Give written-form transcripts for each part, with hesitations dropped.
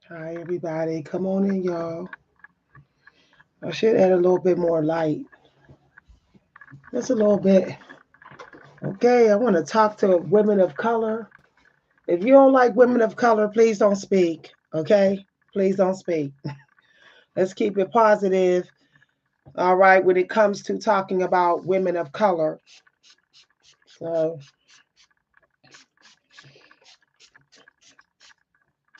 Hi, everybody. Come on in, y'all. I should add a little bit more light. Just a little bit. Okay, I want to talk to women of color. If you don't like women of color, please don't speak. Okay? Please don't speak. Let's keep it positive. All right, when it comes to talking about women of color. So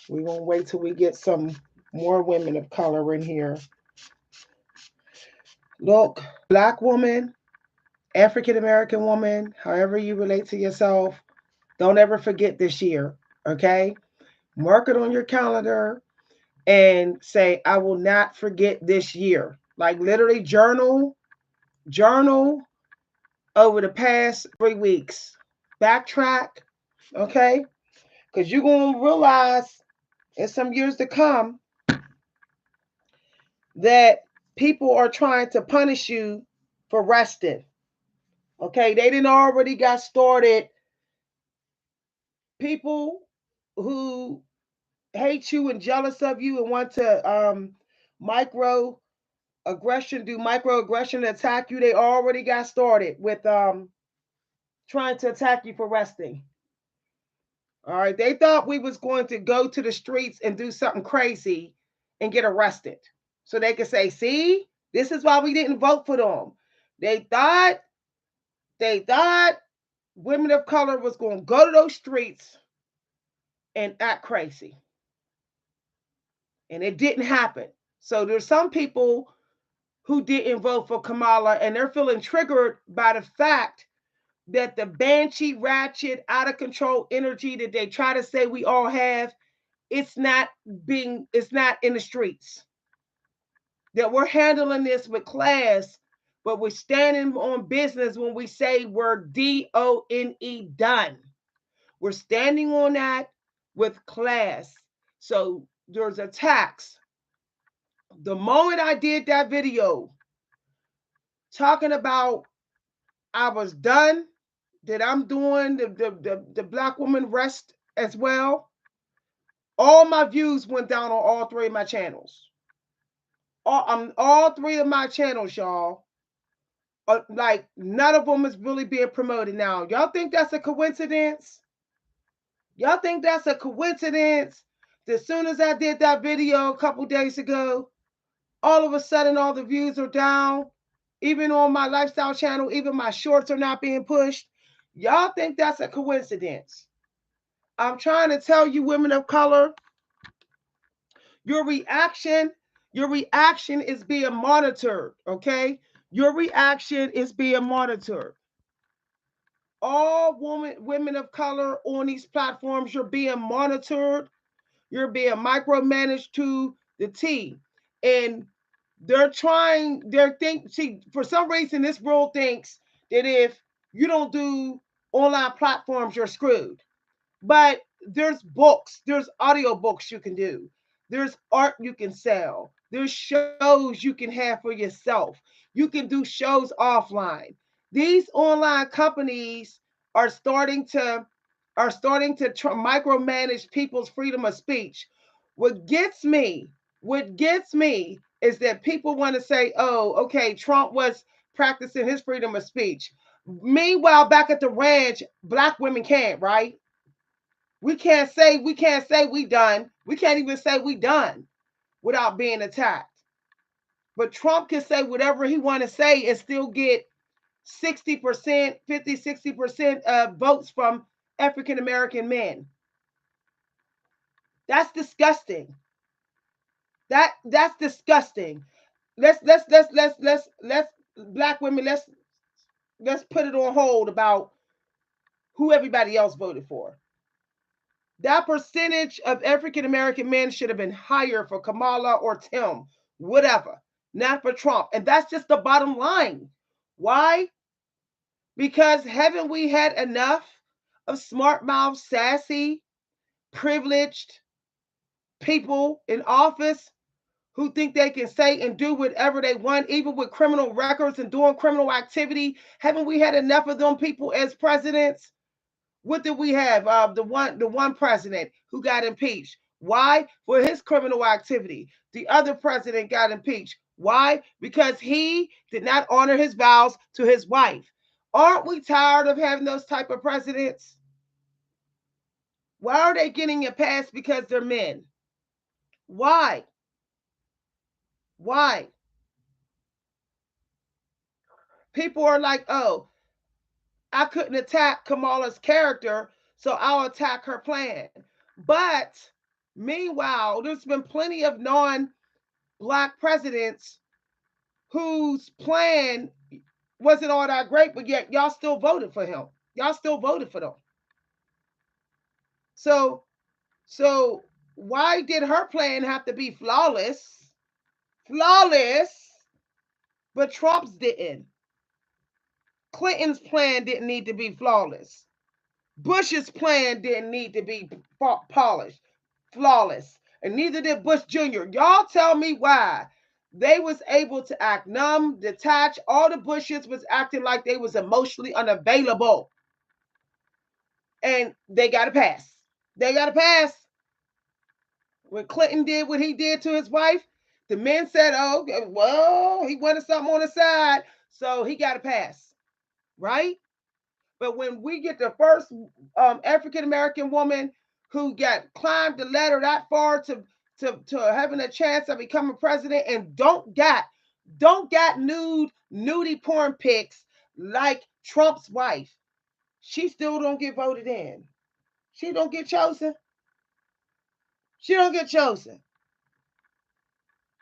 we're going to wait till we get some more women of color in here. Look, black woman, African American woman, however you relate to yourself, don't ever forget this year, okay? Mark it on your calendar and say, I will not forget this year. Like literally journal over the past 3 weeks. Backtrack, okay? Because you're going to realize in some years to come that people are trying to punish you for resting. Okay, they didn't already got started. People who hate you and jealous of you and want to micro do microaggression to attack you, they already got started with trying to attack you for resting. All right, they thought we was going to go to the streets and do something crazy and get arrested so they could say, see, this is why we didn't vote for them. They thought they thought women of color was going to go to those streets and act crazy, and it didn't happen. So there's some people who didn't vote for Kamala, and they're feeling triggered by the fact that the banshee, ratchet, out of control energy that they try to say we all have, it's not in the streets. That we're handling this with class, but we're standing on business when we say we're DONE, done. We're standing on that with class. So there's attacks. The moment I did that video talking about I was done, that I'm doing the black woman rest as well, all my views went down on all three of my channels. All three of my channels, y'all. Like none of them is really being promoted now. Y'all think that's a coincidence? Y'all think that's a coincidence? As soon as I did that video a couple days ago, all of a sudden all the views are down. Even on my lifestyle channel, even my shorts are not being pushed. Y'all think that's a coincidence? I'm trying to tell you, women of color, your reaction, your reaction is being monitored, okay? Your reaction is being monitored. All women of color on these platforms, you're being monitored. You're being micromanaged to the T. And see, for some reason, this world thinks that if you don't do online platforms, you're screwed. But there's books, there's audio books you can do, there's art you can sell, there's shows you can have for yourself. You can do shows offline. These online companies are starting to micromanage people's freedom of speech. What gets me is that people want to say, oh, okay, Trump was practicing his freedom of speech. Meanwhile, back at the ranch, black women can't, right? We can't say we done. We can't even say we done without being attacked. But Trump can say whatever he want to say and still get 60%, 50, 60% of votes from African American men. That's disgusting. That's disgusting. Let's black women, let's put it on hold about who everybody else voted for. That percentage of African American men should have been higher for Kamala or Tim, whatever, not for Trump. And that's just the bottom line. Why? Because haven't we had enough of smart mouth, sassy, privileged people in office who think they can say and do whatever they want, even with criminal records and doing criminal activity? Haven't we had enough of them people as presidents? What did we have? The one president who got impeached. Why? For his criminal activity. The other president got impeached. Why? Because he did not honor his vows to his wife. Aren't we tired of having those type of presidents? Why are they getting a pass because they're men? Why? Why? People are like, oh, I couldn't attack Kamala's character, so I'll attack her plan. But meanwhile, there's been plenty of non-black presidents whose plan wasn't all that great, but yet y'all still voted for him. Y'all still voted for them. So, so why did her plan have to be flawless? Flawless, but Trump's didn't. Clinton's plan didn't need to be flawless. Bush's plan didn't need to be polished, flawless, and neither did Bush Jr. Y'all tell me why they was able to act numb, detached. All the Bushes was acting like they was emotionally unavailable, and they got to pass. They got to pass. When Clinton did what he did to his wife, the men said, "Oh, well, he wanted something on the side, so he got to pass." Right? But when we get the first African American woman who got climbed the ladder that far to having a chance of becoming president and don't got nudie porn pics like Trump's wife, she still don't get voted in. She don't get chosen. She don't get chosen.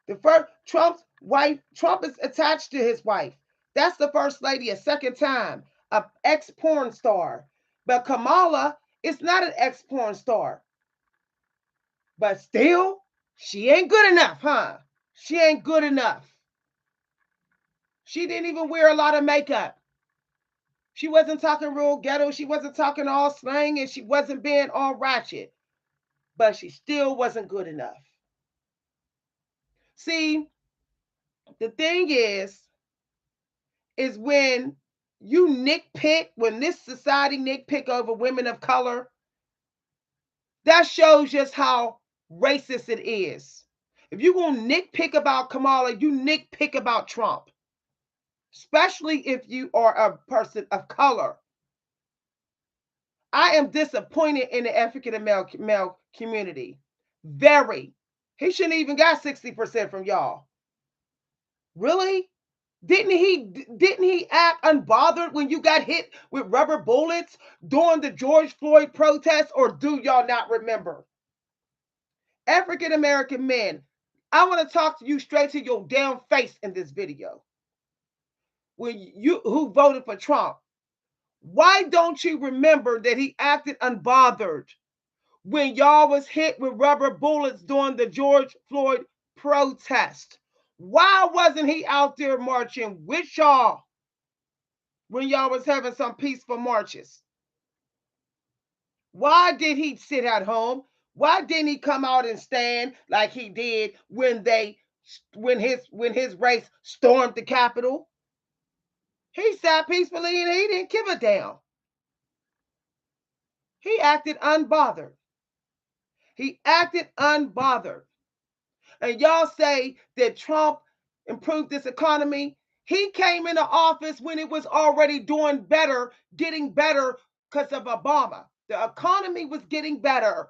The first Trump's wife, Trump is attached to his wife. That's the first lady a second time, a ex porn star. But Kamala is not an ex porn star. But still, she ain't good enough, huh? She ain't good enough. She didn't even wear a lot of makeup. She wasn't talking real ghetto. She wasn't talking all slang, and she wasn't being all ratchet. But she still wasn't good enough. See, the thing is when you nitpick, when this society nitpick over women of color, that shows just how racist it is. If you're going to nitpick about Kamala, you nitpick about Trump, especially if you are a person of color. I am disappointed in the African male community. Very. He shouldn't even got 60% from y'all. Really? Didn't he act unbothered when you got hit with rubber bullets during the George Floyd protests, or do y'all not remember? African American men, I want to talk to you straight to your damn face in this video. When you who voted for Trump, why don't you remember that he acted unbothered when y'all was hit with rubber bullets during the George Floyd protest? Why wasn't he out there marching with y'all when y'all was having some peaceful marches? Why did he sit at home? Why didn't he come out and stand like he did when his race stormed the Capitol? He sat peacefully and he didn't give a damn. He acted unbothered. He acted unbothered. And y'all say that Trump improved this economy. He came into office when it was already doing better, getting better because of Obama. The economy was getting better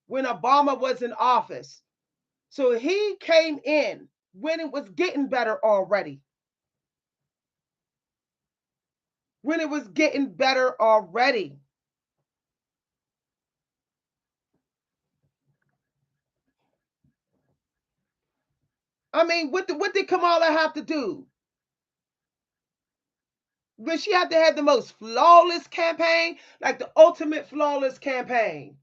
when Obama was in office. So he came in when it was getting better already. When it was getting better already. I mean, what did Kamala have to do? But she had to have the most flawless campaign, like the ultimate flawless campaign,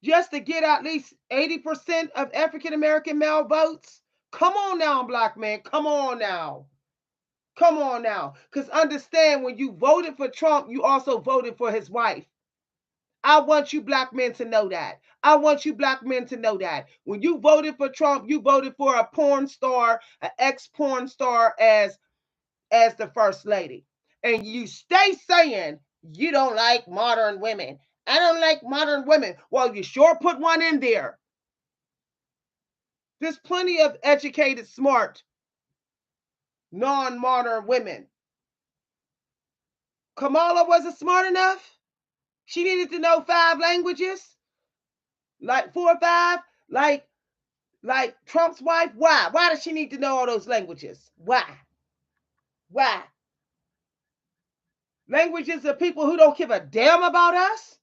just to get at least 80% of African American male votes. Come on now, black man. Come on now. Come on now. Because understand, when you voted for Trump, you also voted for his wife. I want you black men to know that. I want you black men to know that. When you voted for Trump, you voted for a porn star, an ex porn star as the first lady. And you stay saying you don't like modern women. I don't like modern women. Well, you sure put one in there. There's plenty of educated, smart, non-modern women. Kamala wasn't smart enough. She needed to know 5 languages, like 4 or 5, like Trump's wife. Why? Why does she need to know all those languages? Why? Why? Languages of people who don't give a damn about us,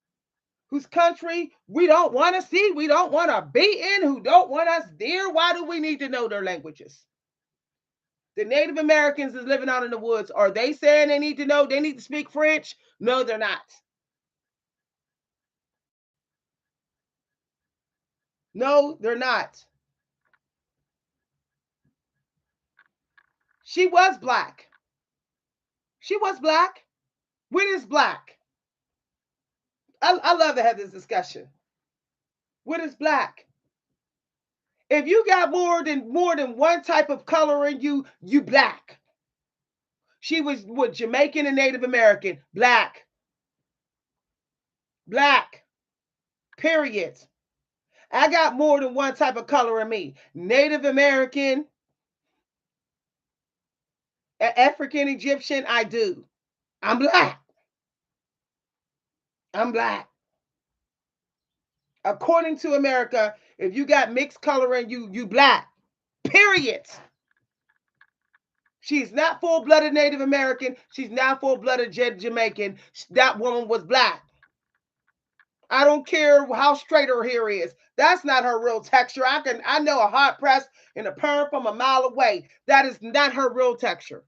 whose country we don't want to see, we don't want to be in, who don't want us there. Why do we need to know their languages? The Native Americans is living out in the woods. Are they saying they need to know? They need to speak French? No, they're not. No, they're not. She was black. She was black. When is black? I love to have this discussion. When is black? If you got more than one type of color in you, you black. She was what, Jamaican and Native American, black, black. Period. I got more than one type of color in me. Native American, African, Egyptian, I do. I'm black. I'm black. According to America, if you got mixed color in you, you black. Period. She's not full-blooded Native American. She's not full-blooded Jamaican. That woman was black. I don't care how straight her hair is. That's not her real texture. I know a hot press and a perm from a mile away. That is not her real texture.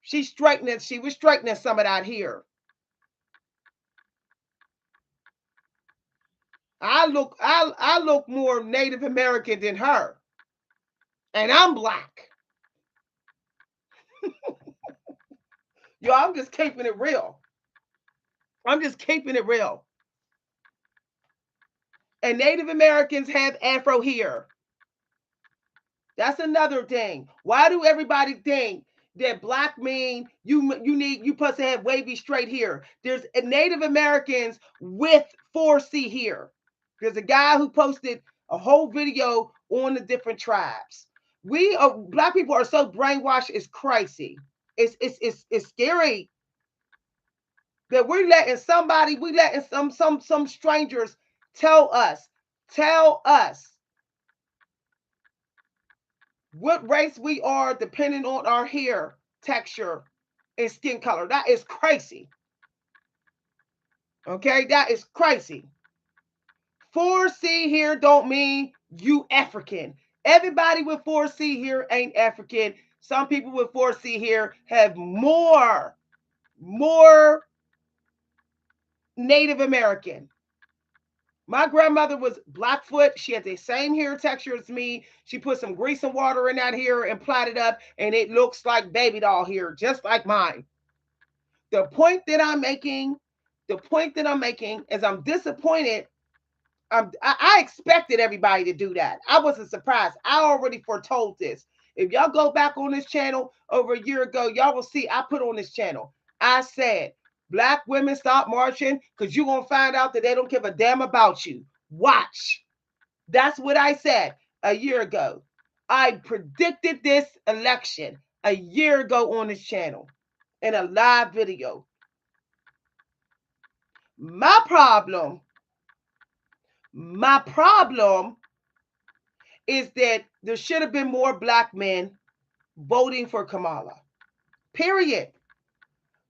She was straightening some of that hair. I look more Native American than her. And I'm black. Yo, I'm just keeping it real. I'm just keeping it real. And Native Americans have Afro hair. That's another thing. Why do everybody think that black mean you supposed to have wavy straight hair? There's Native Americans with 4C hair. There's a guy who posted a whole video on the different tribes. Black people are so brainwashed, it's crazy. It's scary that we're letting some strangers tell us what race we are depending on our hair texture and skin color. That is crazy. Okay, that is crazy. 4C here don't mean you African. Everybody with 4C here ain't African. Some people with 4C here have more Native American. My grandmother was Blackfoot. She had the same hair texture as me. She put some grease and water in that hair and plaited up, and it looks like baby doll hair, just like mine. The point that I'm making is I'm disappointed. I expected everybody to do that. I wasn't surprised. I already foretold this. If y'all go back on this channel over a year ago, y'all will see I put on this channel. I said, black women stop marching because you're going to find out that they don't give a damn about you. Watch. That's what I said a year ago. I predicted this election a year ago on this channel in a live video. My problem is that there should have been more black men voting for Kamala. Period.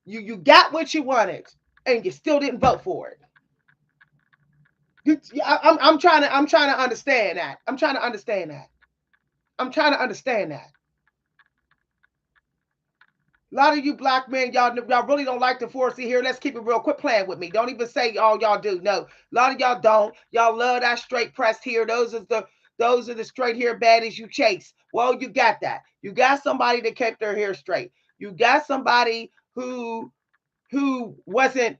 You got what you wanted, and you still didn't vote for it. I'm trying to understand that. I'm trying to understand that. A lot of you black men, y'all really don't like the 4C here. Let's keep it real. Quit playing with me. Don't even say all y'all do. No, a lot of y'all don't. Y'all love that straight pressed here. Those are the straight hair baddies you chase. Well, you got that. You got somebody that kept their hair straight. You got somebody who wasn't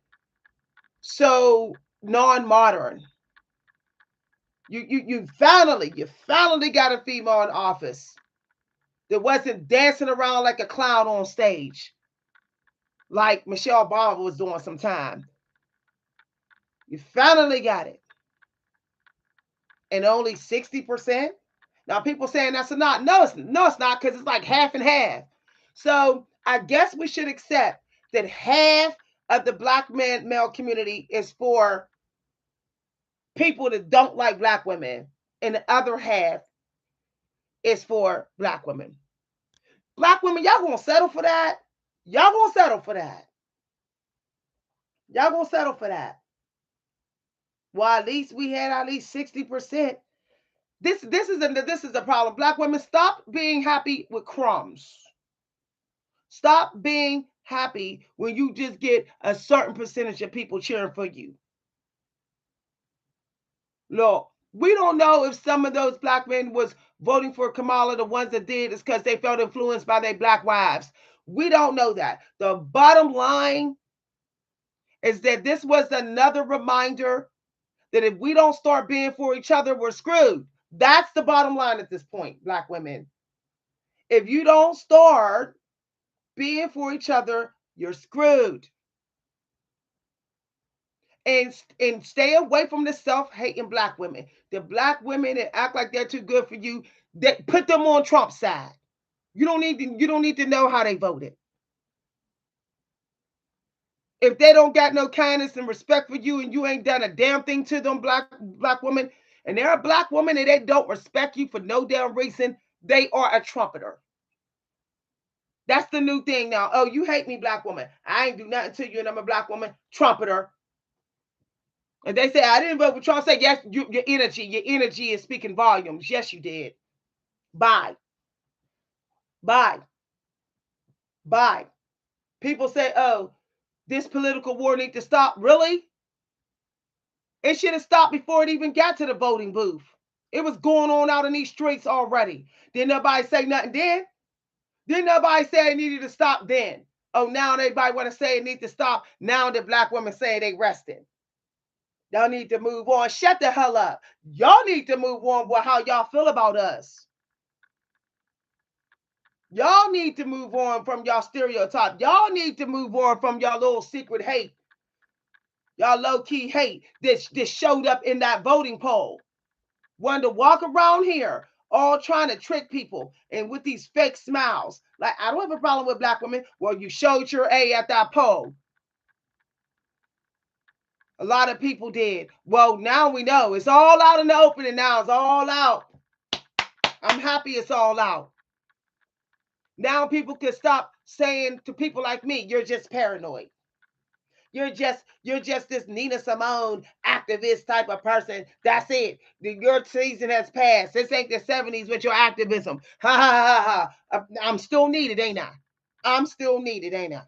so non-modern. You finally got a female in office that wasn't dancing around like a clown on stage like Michelle Obama was doing sometime. You finally got it. And only 60%. Now people saying that's a not. No, it's not, because it's like half and half. So I guess we should accept that half of the black male community is for people that don't like black women, and the other half is for black women. Black women, y'all gonna settle for that? Y'all gonna settle for that? Y'all gonna settle for that? Well, at least we had at least 60%. This is a problem. Black women, stop being happy with crumbs. Stop being happy when you just get a certain percentage of people cheering for you. Look, we don't know if some of those black men was voting for Kamala, the ones that did, is because they felt influenced by their black wives. We don't know that. The bottom line is that this was another reminder that if we don't start being for each other, we're screwed. That's the bottom line at this point, black women. If you don't start being for each other, you're screwed. And stay away from the self-hating black women. The black women that act like they're too good for you, that put them on Trump's side. You don't need to know how they voted. If they don't got no kindness and respect for you, and you ain't done a damn thing to them, black women, and they're a black woman and they don't respect you for no damn reason, they are a trumpeter. That's the new thing now. Oh, you hate me, black woman. I ain't do nothing to you, and I'm a black woman. Trumpeter. And they say, I didn't vote for Trump. Say, yes, your energy is speaking volumes. Yes, you did. Bye. Bye. Bye. People say, oh, this political war needs to stop. Really? It should have stopped before it even got to the voting booth. It was going on out in these streets already. Didn't nobody say nothing then? Didn't nobody say it needed to stop then? Oh, now everybody want to say it needs to stop. Now that black women say they resting. Y'all need to move on. Shut the hell up. Y'all need to move on with how y'all feel about us. Y'all need to move on from y'all stereotype. Y'all need to move on from y'all little secret hate. Y'all low-key hate this showed up in that voting poll. Wanted to walk around here all trying to trick people and with these fake smiles. Like, I don't have a problem with black women. Well, you showed your A at that poll. A lot of people did. Well, now we know. It's all out in the open, and now it's all out. I'm happy it's all out. Now people can stop saying to people like me, you're just paranoid. You're just this Nina Simone activist type of person. That's it. Your season has passed. This ain't the 70s with your activism. Ha ha ha ha. I'm still needed, ain't I? I'm still needed, ain't I?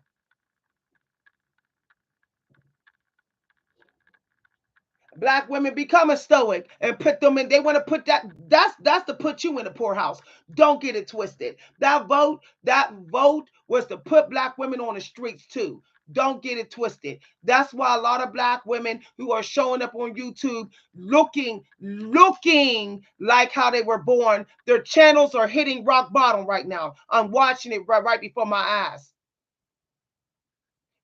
Black women become a stoic and put them in. They want to put that's to put you in the poorhouse. Don't get it twisted. That vote was to put black women on the streets too. Don't get it twisted. That's why a lot of black women who are showing up on YouTube looking like how they were born, their channels are hitting rock bottom right now. I'm watching it right before my eyes.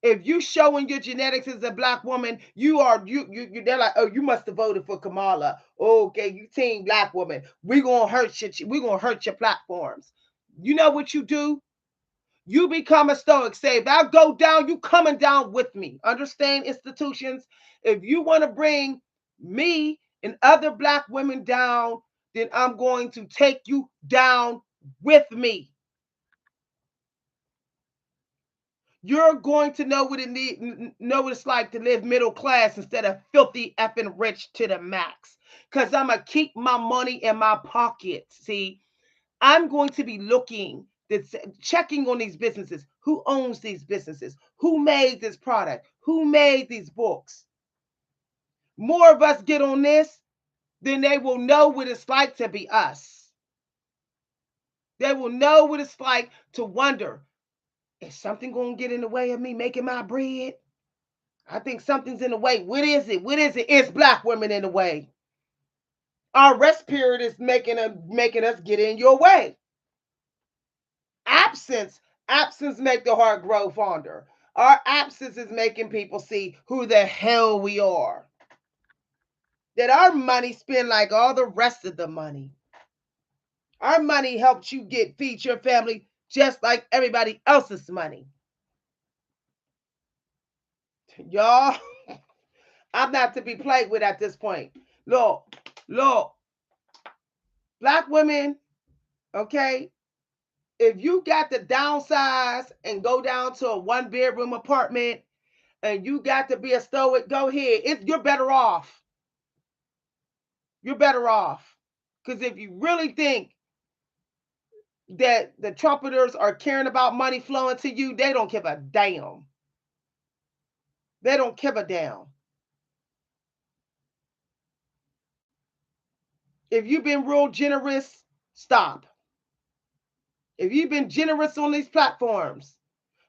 If you showing your genetics as a black woman, you are you they're like, oh, you must have voted for Kamala. Okay, you team black woman. We're gonna hurt your platforms. You know what you do? You become a stoic. Say, if I go down, you coming down with me. Understand, institutions? If you want to bring me and other black women down, then I'm going to take you down with me. You're going to know what it's like to live middle class instead of filthy effing rich to the max. Because I'm gonna keep my money in my pocket. See, I'm going to be checking on these businesses. Who owns these businesses? Who made this product? Who made these books? More of us get on this, then they will know what it's like to be us. They will know what it's like to wonder, is something going to get in the way of me making my bread? I think something's in the way. What is it? What is it? It's black women in the way. Our rest period is making us get in your way. Absence make the heart grow fonder. Our absence is making people see who the hell we are. that our money spend like all the rest of the money. Our money helps you feed your family just like everybody else's money. Y'all, I'm not to be played with at this point. Look, look, black women, okay, if you got to downsize and go down to a 1 bedroom apartment and you got to be a stoic, go ahead. You're better off. You're better off. Because if you really think that the trumpeters are caring about money flowing to you, they don't give a damn. They don't give a damn. If you've been real generous, stop. If you've been generous on these platforms,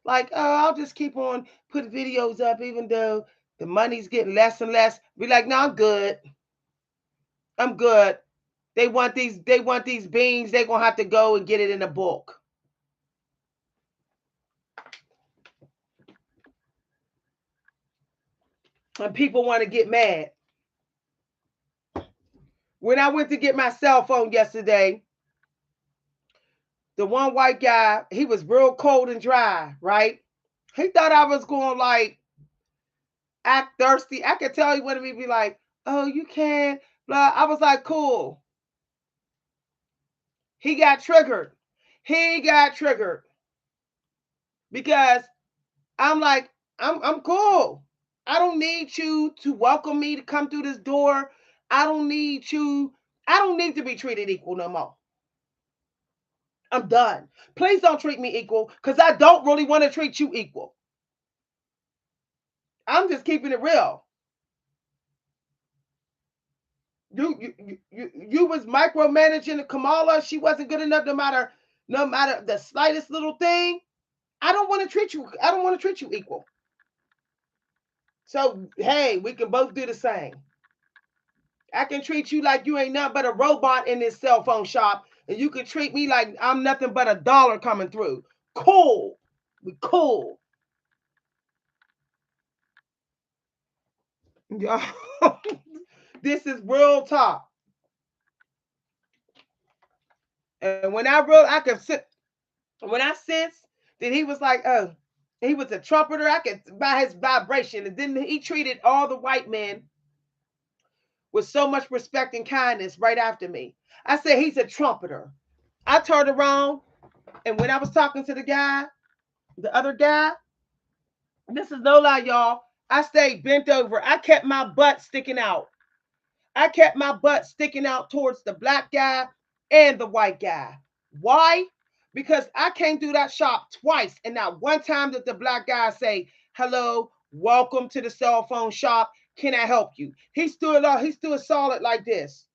like, oh, I'll just keep on putting videos up even though the money's getting less and less. Be like, no, I'm good. I'm good. They want these beans, they're gonna have to go and get it in a book. And people want to get mad. When I went to get my cell phone yesterday, the one white guy, he was real cold and dry, right? He thought I was going like act thirsty. I could tell he wanted me to be like, oh, you can, blah. I was like, cool. He got triggered. He got triggered because I'm like, I'm cool. I don't need you to welcome me to come through this door. I don't need you. I don't need to be treated equal no more. I'm done. Please don't treat me equal because I don't really want to treat you equal. I'm just keeping it real. You was micromanaging Kamala. She wasn't good enough no matter the slightest little thing. I don't want to treat you. I don't want to treat you equal. So hey, we can both do the same. I can treat you like you ain't nothing but a robot in this cell phone shop, and you can treat me like I'm nothing but a dollar coming through. Cool. We cool. This is real talk. And I could sit when I sensed that he was like, oh, he was a trumpeter, I could by his vibration. And then he treated all the white men with so much respect and kindness right after me. I said, he's a trumpeter. I turned around, and when I was talking to the other guy, this is no lie, y'all. I stayed bent over. I kept my butt sticking out. I kept my butt sticking out towards the black guy and the white guy. Why? Because I came through that shop twice, and not one time did the black guy say, hello, welcome to the cell phone shop. Can I help you? He stood solid like this.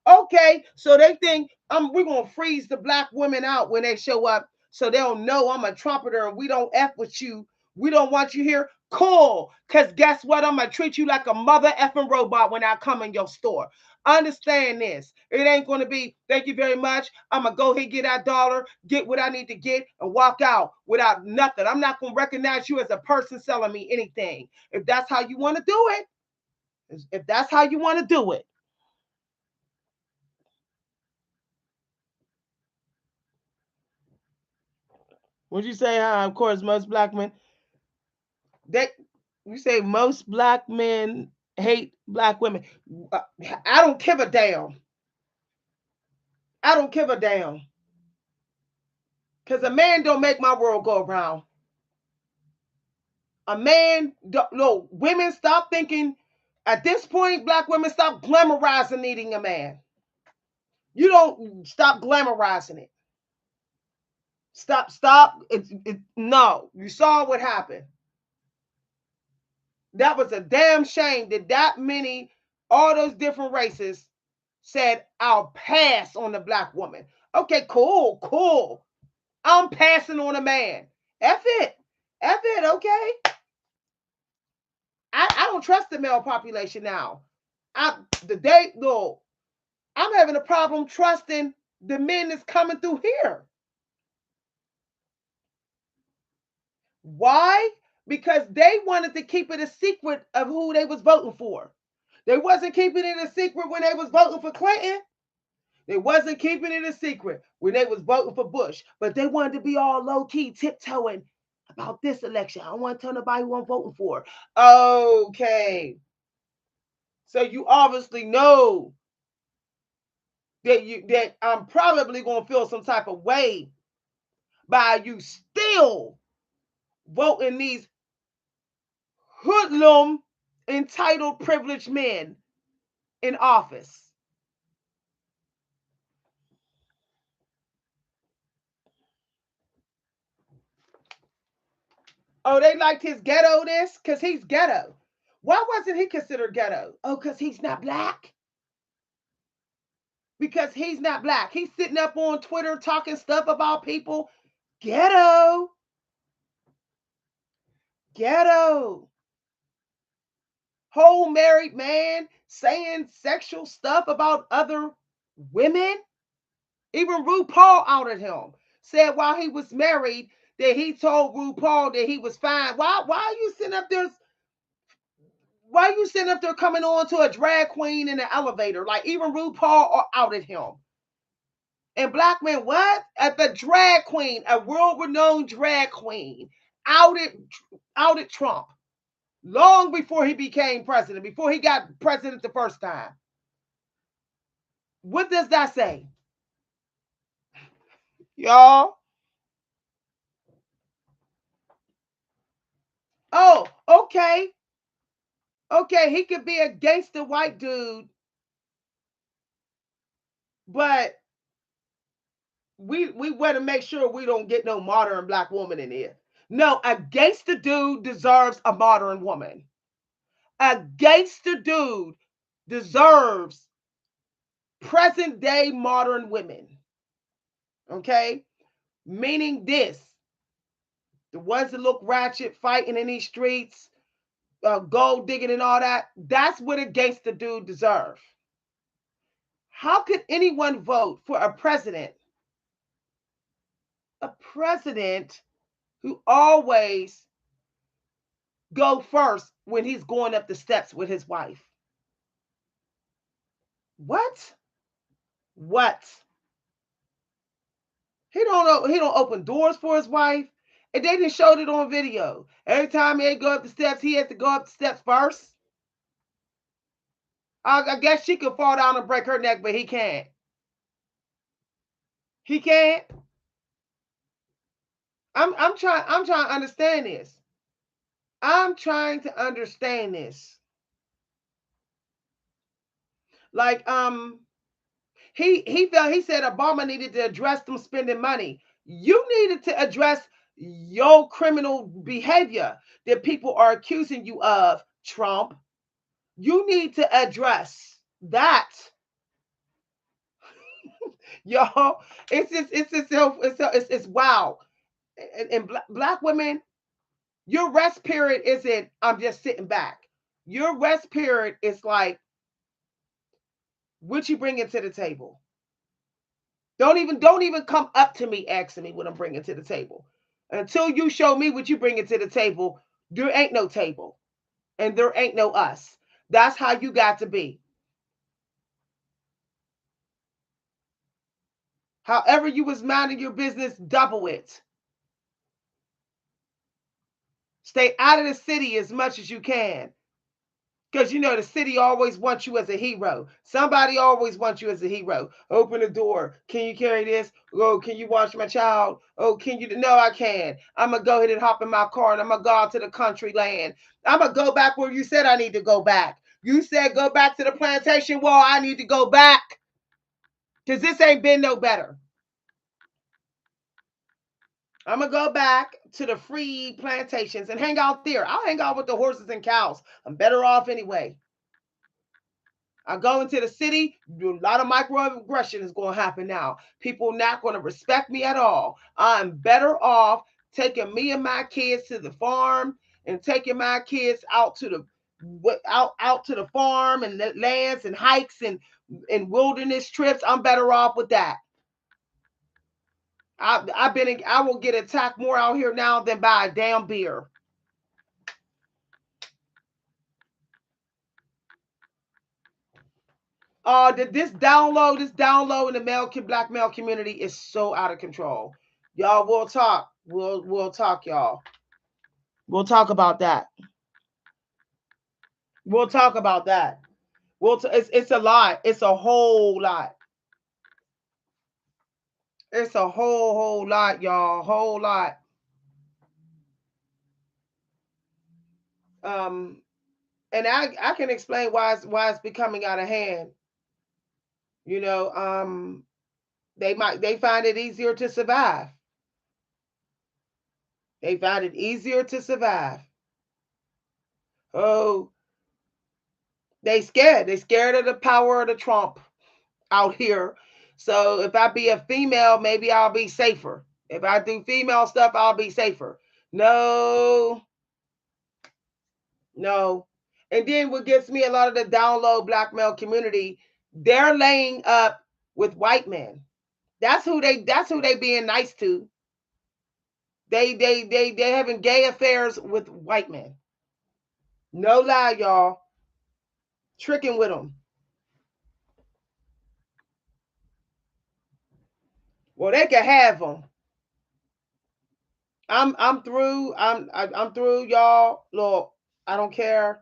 Okay, so they think we're gonna freeze the black women out when they show up, so they'll know I'm a trumpeter and we don't F with you. We don't want you here. Cool, cause guess what? I'm gonna treat you like a mother effing robot when I come in your store. Understand this. It ain't gonna be thank you very much. I'm gonna go ahead, get that dollar, get what I need to get, and walk out without nothing. I'm not gonna recognize you as a person selling me anything. If that's how you want to do it, if that's how you want to do it. Would you say, of course, most black men, they, you say most black men hate black women. Uh, I don't give a damn. I don't give a damn. Because a man don't make my world go around. A man, no, women stop thinking, at this point, black women stop glamorizing needing a man. You don't stop glamorizing it. Stop. No, you saw what happened. That was a damn shame that many, all those different races said, I'll pass on the black woman. Okay, cool, cool. I'm passing on a man. F it. F it, okay? I don't trust the male population now. No, I'm having a problem trusting the men that's coming through here. Why? Because they wanted to keep it a secret of who they was voting for. They wasn't keeping it a secret when they was voting for Clinton. They wasn't keeping it a secret when they was voting for Bush. But they wanted to be all low-key, tiptoeing about this election. I don't want to tell nobody who I'm voting for. Okay. So you obviously know that I'm probably gonna feel some type of way by you still voting these hoodlum, entitled, privileged men in office. Oh, they liked his ghetto-ness because he's ghetto. Why wasn't he considered ghetto? Oh, because he's not black? Because he's not black. He's sitting up on Twitter talking stuff about people. Ghetto. Ghetto. Whole married man saying sexual stuff about other women. Even RuPaul outed him. Said while he was married that he told RuPaul that he was fine. Why are you sitting up there? Why are you sitting up there coming on to a drag queen in the elevator? Like even RuPaul outed him. And black men, what? At the drag queen, a world-renowned drag queen, outed Trump long before he became president, before he got president the first time. What does that say? Y'all? Oh, okay. Okay, he could be a gangster white dude, but we want to make sure we don't get no modern black woman in here. No, a gangster dude deserves a modern woman. A gangster dude deserves present day modern women. Okay? Meaning this, the ones that look ratchet, fighting in these streets, gold digging and all that, that's what a gangster dude deserves. How could anyone vote for a president who always go first when he's going up the steps with his wife? What? What? He don't open doors for his wife. And they didn't show it on video. Every time he go up the steps, he has to go up the steps first. I guess she could fall down and break her neck, but he can't. He can't. I'm trying to understand this. I'm trying to understand this. Like he said Obama needed to address them spending money. You needed to address your criminal behavior that people are accusing you of, Trump. You need to address that. Y'all, it's wow. And black women, your rest period isn't I'm just sitting back. Your rest period is like what you bringing to the table. Don't even come up to me asking me what I'm bringing to the table. Until you show me what you bringing to the table, there ain't no table and there ain't no us. That's how you got to be. However you was minding your business, double it. Stay out of the city as much as you can. Because you know the city always wants you as a hero. Somebody always wants you as a hero. Open the door. Can you carry this? Oh, can you watch my child? Oh, can you? No, I can. I'm gonna go ahead and hop in my car and I'm gonna go out to the country land. I'm gonna go back where you said I need to go back. You said go back to the plantation. Well, I need to go back because this ain't been no better. I'm gonna go back to the free plantations and hang out there. I'll hang out with the horses and cows. I'm better off anyway. I go into the city, a lot of microaggression is going to happen now. People not going to respect me at all. I'm better off taking me and my kids to the farm and taking my kids out to the farm and the lands and hikes and wilderness trips. I'm better off with that. I will get attacked more out here now than by a damn beer. this download in the black male community is so out of control. Y'all, we'll talk. We'll talk, y'all. We'll talk about that. We'll talk about that. It's a lot. It's a whole lot. It's a whole lot, y'all. Whole lot. Um, and I can explain why it's becoming out of hand. You know, they find it easier to survive. They find it easier to survive. Oh, they scared. They scared of the power of the Trump out here. So if I be a female, maybe I'll be safer. If I do female stuff, I'll be safer. No, no. And then what gets me, a lot of the download black male community, they're laying up with white men. That's who they being nice to. They having gay affairs with white men. No lie, y'all. Tricking with them. Well, they can have them. I'm through. I'm through, y'all. Look, I don't care.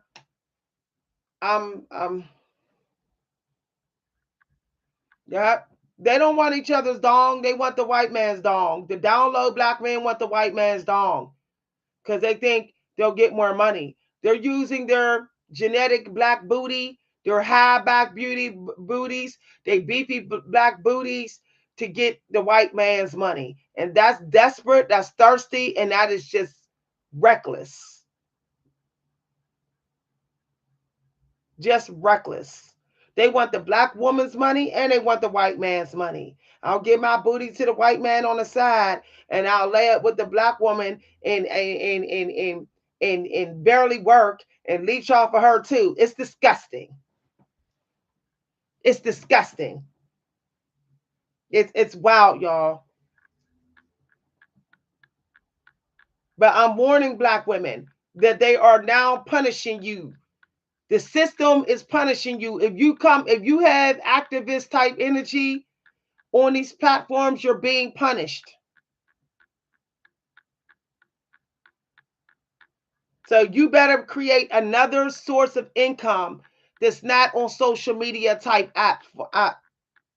I'm Yep. They don't want each other's dong. They want the white man's dong. The download black men want the white man's dong because they think they'll get more money. They're using their genetic black booty, their high back booties, they beefy black booties to get the white man's money. And that's desperate, that's thirsty, and that is just reckless. Just reckless. They want the black woman's money and they want the white man's money. I'll give my booty to the white man on the side and I'll lay it with the black woman and barely work and leech off of her too. It's disgusting. It's disgusting. It's wild, y'all. But I'm warning black women that they are now punishing you. The system is punishing you. If you have activist type energy on these platforms, you're being punished. So you better create another source of income that's not on social media type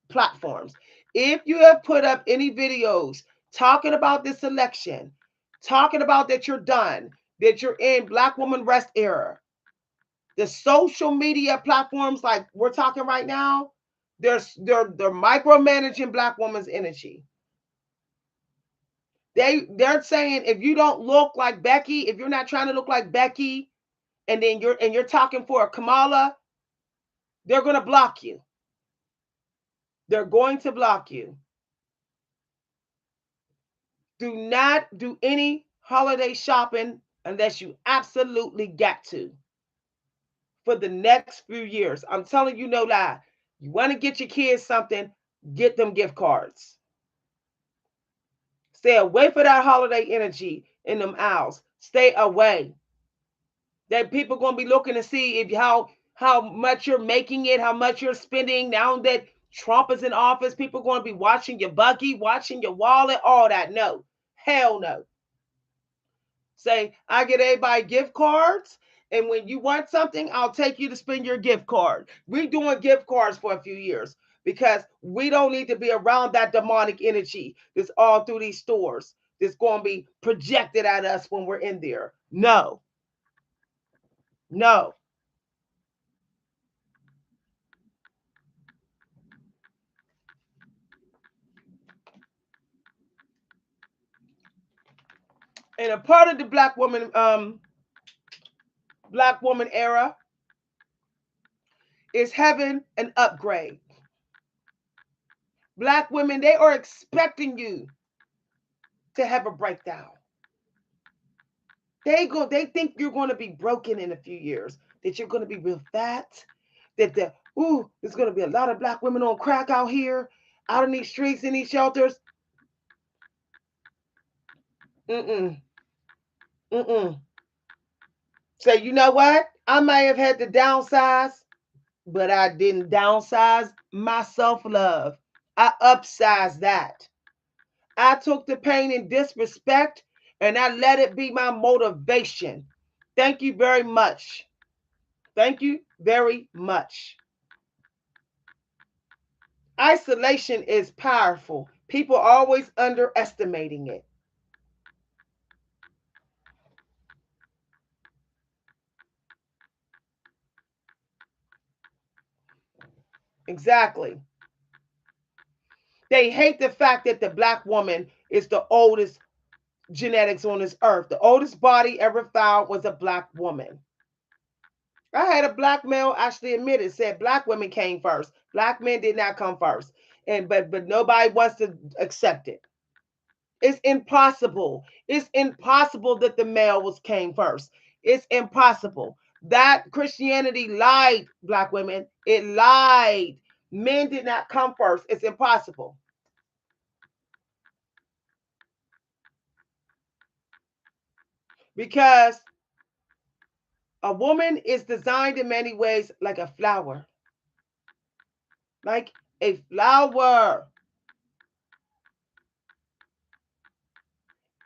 platforms. If you have put up any videos talking about this election, talking about that you're done, that you're in Black woman rest era, the social media platforms like we're talking right now, they're micromanaging Black woman's energy. They're saying if you don't look like Becky, if you're not trying to look like Becky, and then you're talking for a Kamala, they're going to block you. They're going to block you. Do not do any holiday shopping unless you absolutely got to for the next few years. I'm telling you no lie. You want to get your kids something, get them gift cards. Stay away for that holiday energy in them aisles. Stay away. That people going to be looking to see if how much you're making it, how much you're spending. Now that Trump is in office, people going to be watching your buggy, watching your wallet, all that. No, hell no. Say, I get everybody gift cards, and when you want something, I'll take you to spend your gift card. We're doing gift cards for a few years because we don't need to be around that demonic energy that's all through these stores that's going to be projected at us when we're in there. No, no. And a part of the black woman era is having an upgrade. Black women, they are expecting you to have a breakdown. They think you're going to be broken in a few years, that you're going to be real fat, that there's going to be a lot of black women on crack out here, out in these streets, in these shelters. Mm-mm. Mm-mm. Say, you know what? I may have had to downsize, but I didn't downsize my self love. I upsized that. I took the pain and disrespect and I let it be my motivation. Thank you very much. Thank you very much. Isolation is powerful. People are always underestimating it. Exactly. They hate the fact that the black woman is the oldest genetics on this earth. The oldest body ever found was a black woman. I had a black male actually admit it, said black women came first. Black men did not come first. And but nobody wants to accept it. It's impossible. It's impossible that the male was came first. It's impossible. That Christianity lied, black women. It lied. Men did not come first. It's impossible. Because a woman is designed in many ways like a flower. Like a flower.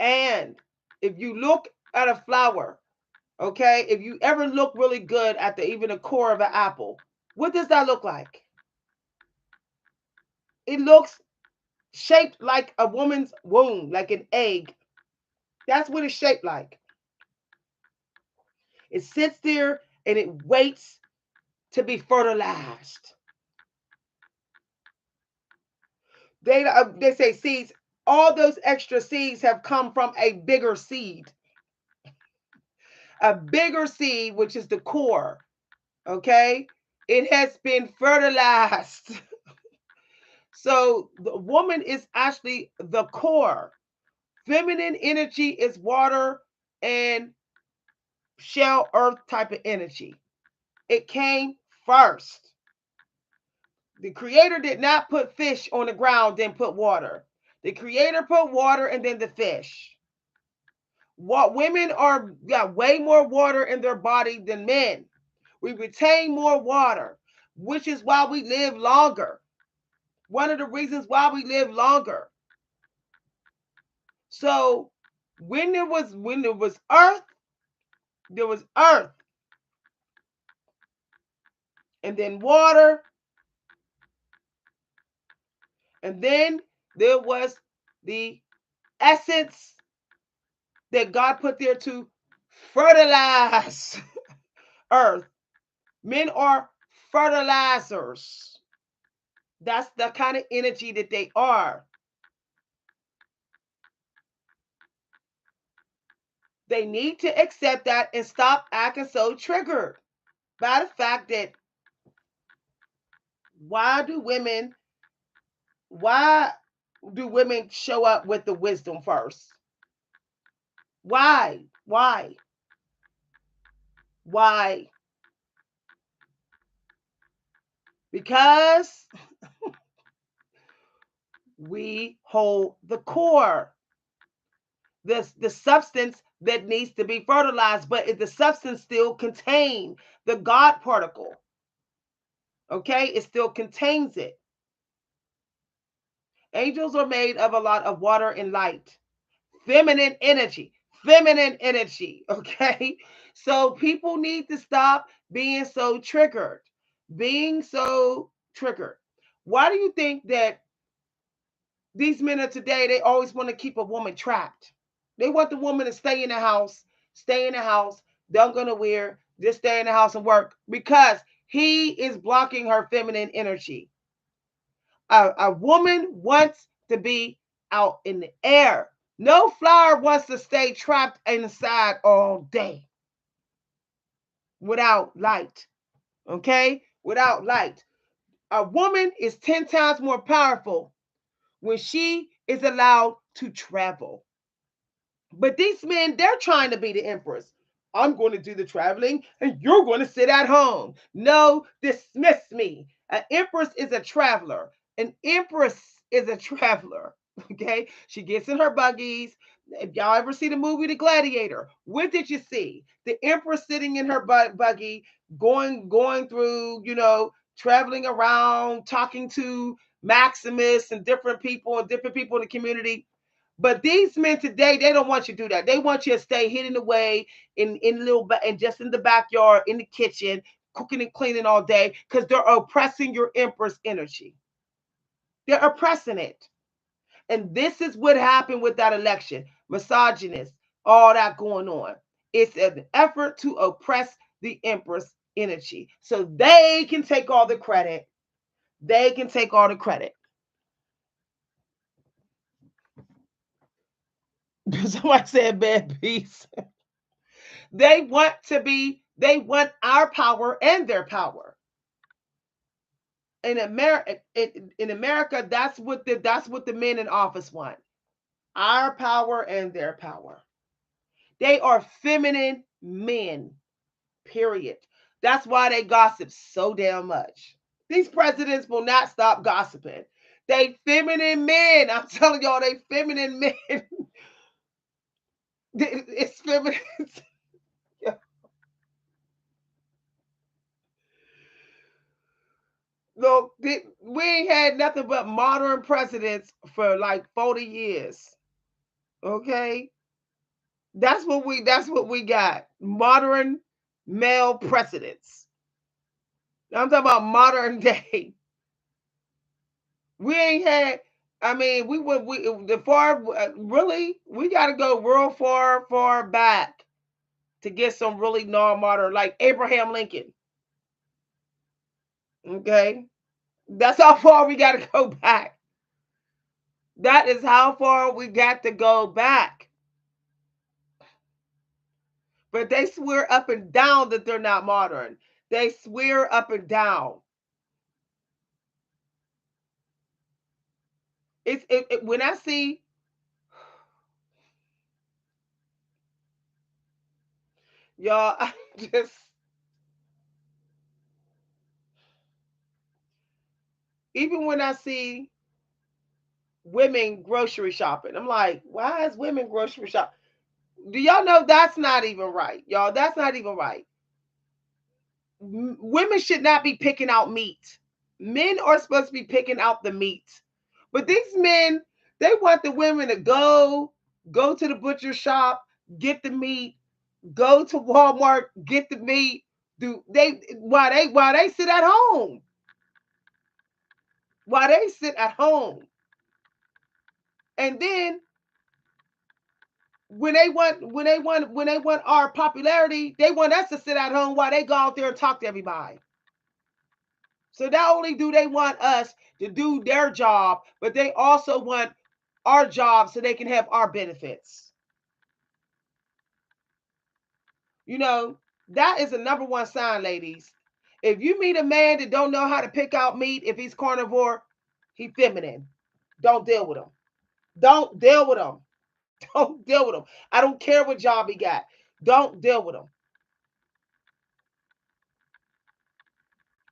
And if you look at a flower, okay, if you ever look really good at the even the core of an apple, what does that look like? It looks shaped like a woman's womb, like an egg. That's what it's shaped like. It sits there and it waits to be fertilized. They say seeds. All those extra seeds have come from a bigger seed, which is the core. Okay, it has been fertilized. So the woman is actually the core. Feminine energy is water and shell earth type of energy. It came first. The creator did not put fish on the ground, then put water. The creator put water and then the fish. What women are got way more water in their body than men. We retain more water, which is why we live longer. One of the reasons why we live longer. So when there was earth, there was earth, and then water, and then there was the essence that God put there to fertilize earth. Men are fertilizers. That's the kind of energy that they are. They need to accept that and stop acting so triggered by the fact that why do women why do women show up with the wisdom first? Why? Why? Why? Because we hold the core, the substance that needs to be fertilized, but the substance still contains the God particle. Okay, it still contains it. Angels are made of a lot of water and light, feminine energy, feminine energy. Okay, so people need to stop being so triggered, being so triggered. Why do you think that these men of today, they always want to keep a woman trapped? They want the woman to stay in the house, stay in the house, don't go nowhere, just stay in the house and work because he is blocking her feminine energy. A woman wants to be out in the air. No flower wants to stay trapped inside all day without light. Okay? Without light. A woman is 10 times more powerful when she is allowed to travel. But these men, they're trying to be the empress. I'm going to do the traveling and you're going to sit at home. No, dismiss me. An empress is a traveler. An empress is a traveler. Okay. She gets in her buggies. If y'all ever see the movie The Gladiator, what did you see? The Empress sitting in her buggy, going through, traveling around, talking to Maximus and different people in the community. But these men today, they don't want you to do that. They want you to stay hidden away in little and just in the backyard, in the kitchen, cooking and cleaning all day because they're oppressing your Empress energy. They're oppressing it. And this is what happened with that election. Misogynist, all that going on. It's an effort to oppress the Empress energy. So they can take all the credit. They can take all the credit. Somebody said bad peace. They want our power and their power. In America, that's what the men in office want. Our power and their power. They are feminine men. Period. That's why they gossip so damn much. These presidents will not stop gossiping. They feminine men. I'm telling y'all, they feminine men. It's feminine. Look, we ain't had nothing but modern presidents for like 40 years. Okay? That's what we got. Modern male presidents. I'm talking about modern day. We ain't had. I mean, we the far really we got to go real far back to get some really non-modern like Abraham Lincoln. Okay, that's how far we got to go back. That is how far we got to go back. But they swear up and down that they're not modern. They swear up and down. When I see y'all, I just even when I see women grocery shopping. I'm like, why is women grocery shopping? Do y'all know that's not even right, y'all? That's not even right. Women should not be picking out meat. Men are supposed to be picking out the meat. But these men, they want the women to go to the butcher shop, get the meat, go to Walmart, get the meat. Do they why they sit at home? Why they sit at home? And then when they want our popularity, they want us to sit at home while they go out there and talk to everybody. So not only do they want us to do their job, but they also want our job so they can have our benefits. You know, that is the number one sign, ladies. If you meet a man that don't know how to pick out meat, if he's carnivore, he feminine. Don't deal with him. Don't deal with him. Don't deal with him. I don't care what job he got. Don't deal with him.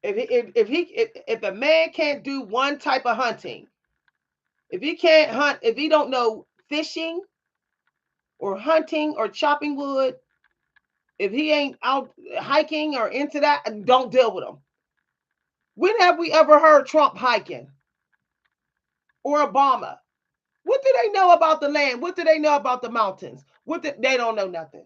If a man can't do one type of hunting, if he can't hunt, if he don't know fishing or hunting or chopping wood, if he ain't out hiking or into that, don't deal with him. When have we ever heard Trump hiking or Obama? What do they know about the land? What do they know about the mountains? They don't know nothing.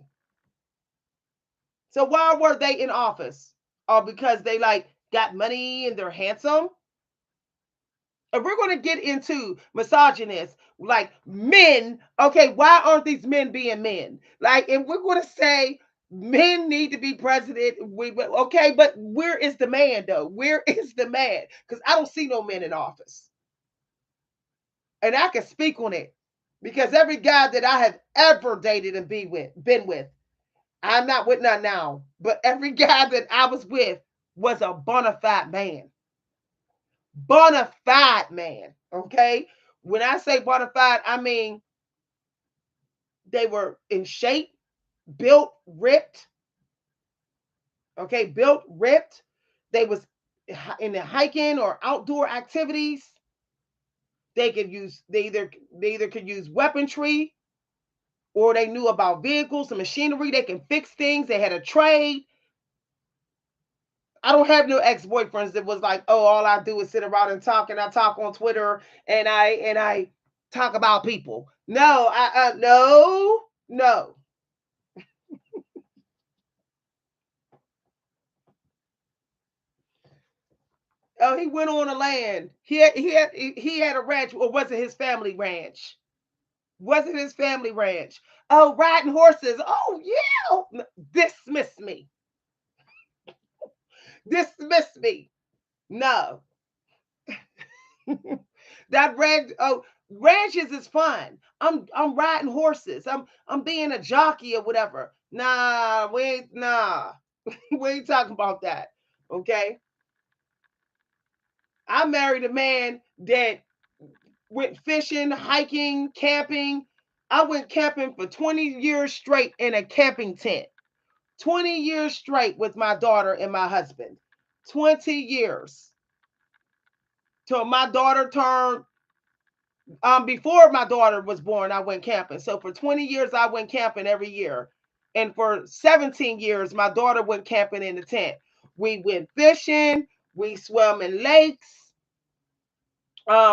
So why were they in office? Oh, because they like got money and they're handsome? If we're going to get into misogynists, like men, okay, why aren't these men being men? Like, if we're going to say men need to be president, okay, but where is the man though? Where is the man? Because I don't see no men in office. And I can speak on it because every guy that I have ever dated and been with, I'm not with none now, but every guy that I was with was a bona fide man. Bona fide man. Okay. When I say bona fide, I mean they were in shape, built, ripped. Okay, built, ripped. They was in the hiking or outdoor activities. They either could use weaponry. or they knew about vehicles and machinery. They can fix things. They had a trade. I don't have no ex-boyfriends that was like, oh, all I do is sit around and talk, and I talk on Twitter, and I talk about people. No, no, no. Oh, he went on a land. He had a ranch, or was it his family ranch? Was it his family ranch? Oh, riding horses. Oh yeah. Oh, dismiss me. Dismiss me. No. That ranch. Oh, ranches is fun. I'm riding horses. I'm being a jockey or whatever. Nah, we ain't nah. We ain't talking about that. Okay. I married a man that went fishing, hiking, camping. I went camping for 20 years straight in a camping tent. 20 years straight with my daughter and my husband. 20 years. Till my daughter turned, before my daughter was born, I went camping. So for 20 years, I went camping every year. And for 17 years, my daughter went camping in the tent. We went fishing, we swam in lakes,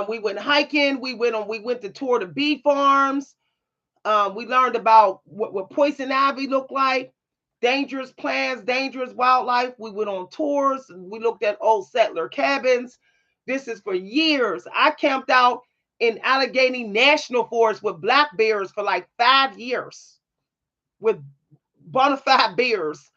we went hiking, we went to tour the bee farms. We learned about what poison ivy looked like, dangerous plants, dangerous wildlife. We went on tours. We looked at old settler cabins. This is for years. I camped out in Allegheny National Forest with black bears for like 5 years, with bona fide bears,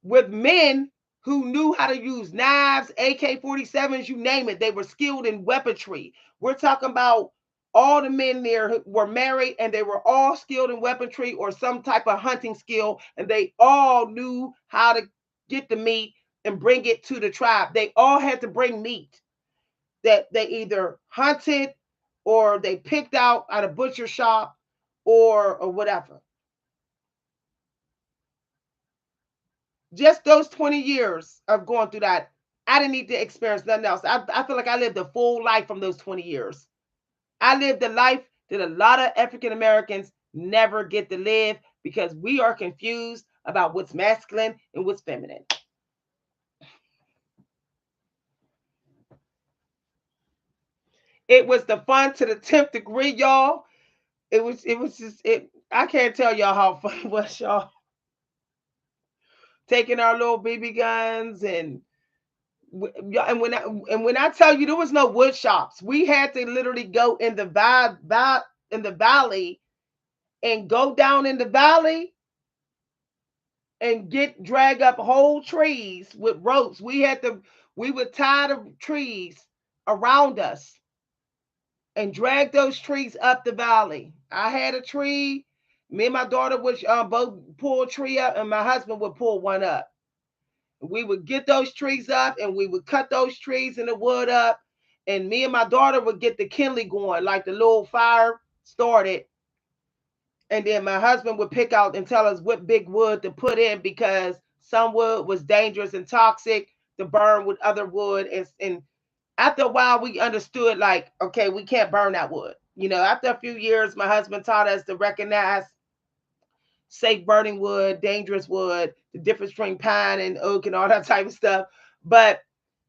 with men who knew how to use knives, AK-47s, you name it. They were skilled in weaponry. We're talking about all the men there who were married, and they were all skilled in weaponry or some type of hunting skill, and they all knew how to get the meat and bring it to the tribe. They all had to bring meat that they either hunted or they picked out at a butcher shop or whatever. Just those 20 years of going through that, I didn't need to experience nothing else. I feel like I lived a full life from those 20 years. I lived a life that a lot of African Americans never get to live because we are confused about what's masculine and what's feminine. It was the fun to the 10th degree, y'all. It was just it. I can't tell y'all how fun it was, y'all. Taking our little BB guns and when I tell you there was no wood shops, we had to literally go in the in the valley and go down in the valley and drag up whole trees with ropes. We would tie the trees around us and drag those trees up the valley. I had a tree. Me and my daughter would both pull a tree up, and my husband would pull one up. We would get those trees up, and we would cut those trees in the wood up, and me and my daughter would get the kindling going, like the little fire started, and then my husband would pick out and tell us what big wood to put in because some wood was dangerous and toxic to burn with other wood. And after a while, we understood, like, okay, we can't burn that wood. After a few years, my husband taught us to recognize safe burning wood, dangerous wood, the difference between pine and oak and all that type of stuff. But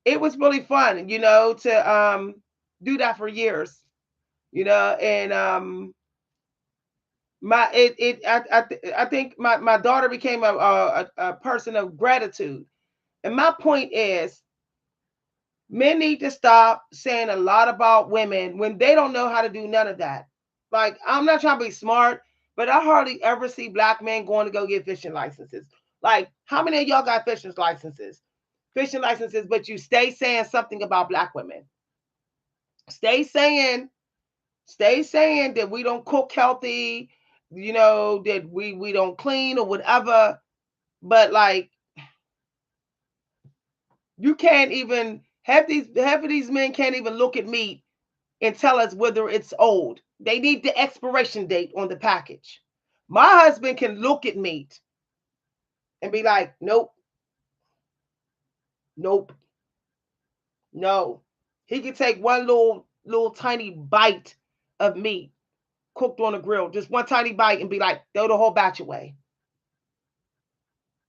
it was really fun, to do that for years, and I think my daughter became a person of gratitude. And my point is, men need to stop saying a lot about women when they don't know how to do none of that. Like, I'm not trying to be smart, but I hardly ever see black men going to go get fishing licenses. Like, how many of y'all got fishing licenses? Fishing licenses, but you stay saying something about black women. Stay saying, stay saying that we don't cook healthy, that we don't clean or whatever. But like, you can't even half of these men can't even look at meat and tell us whether it's old. They need the expiration date on the package. My husband can look at meat and be like, nope, nope, no. He can take one little tiny bite of meat cooked on a grill, just one tiny bite, and be like, throw the whole batch away.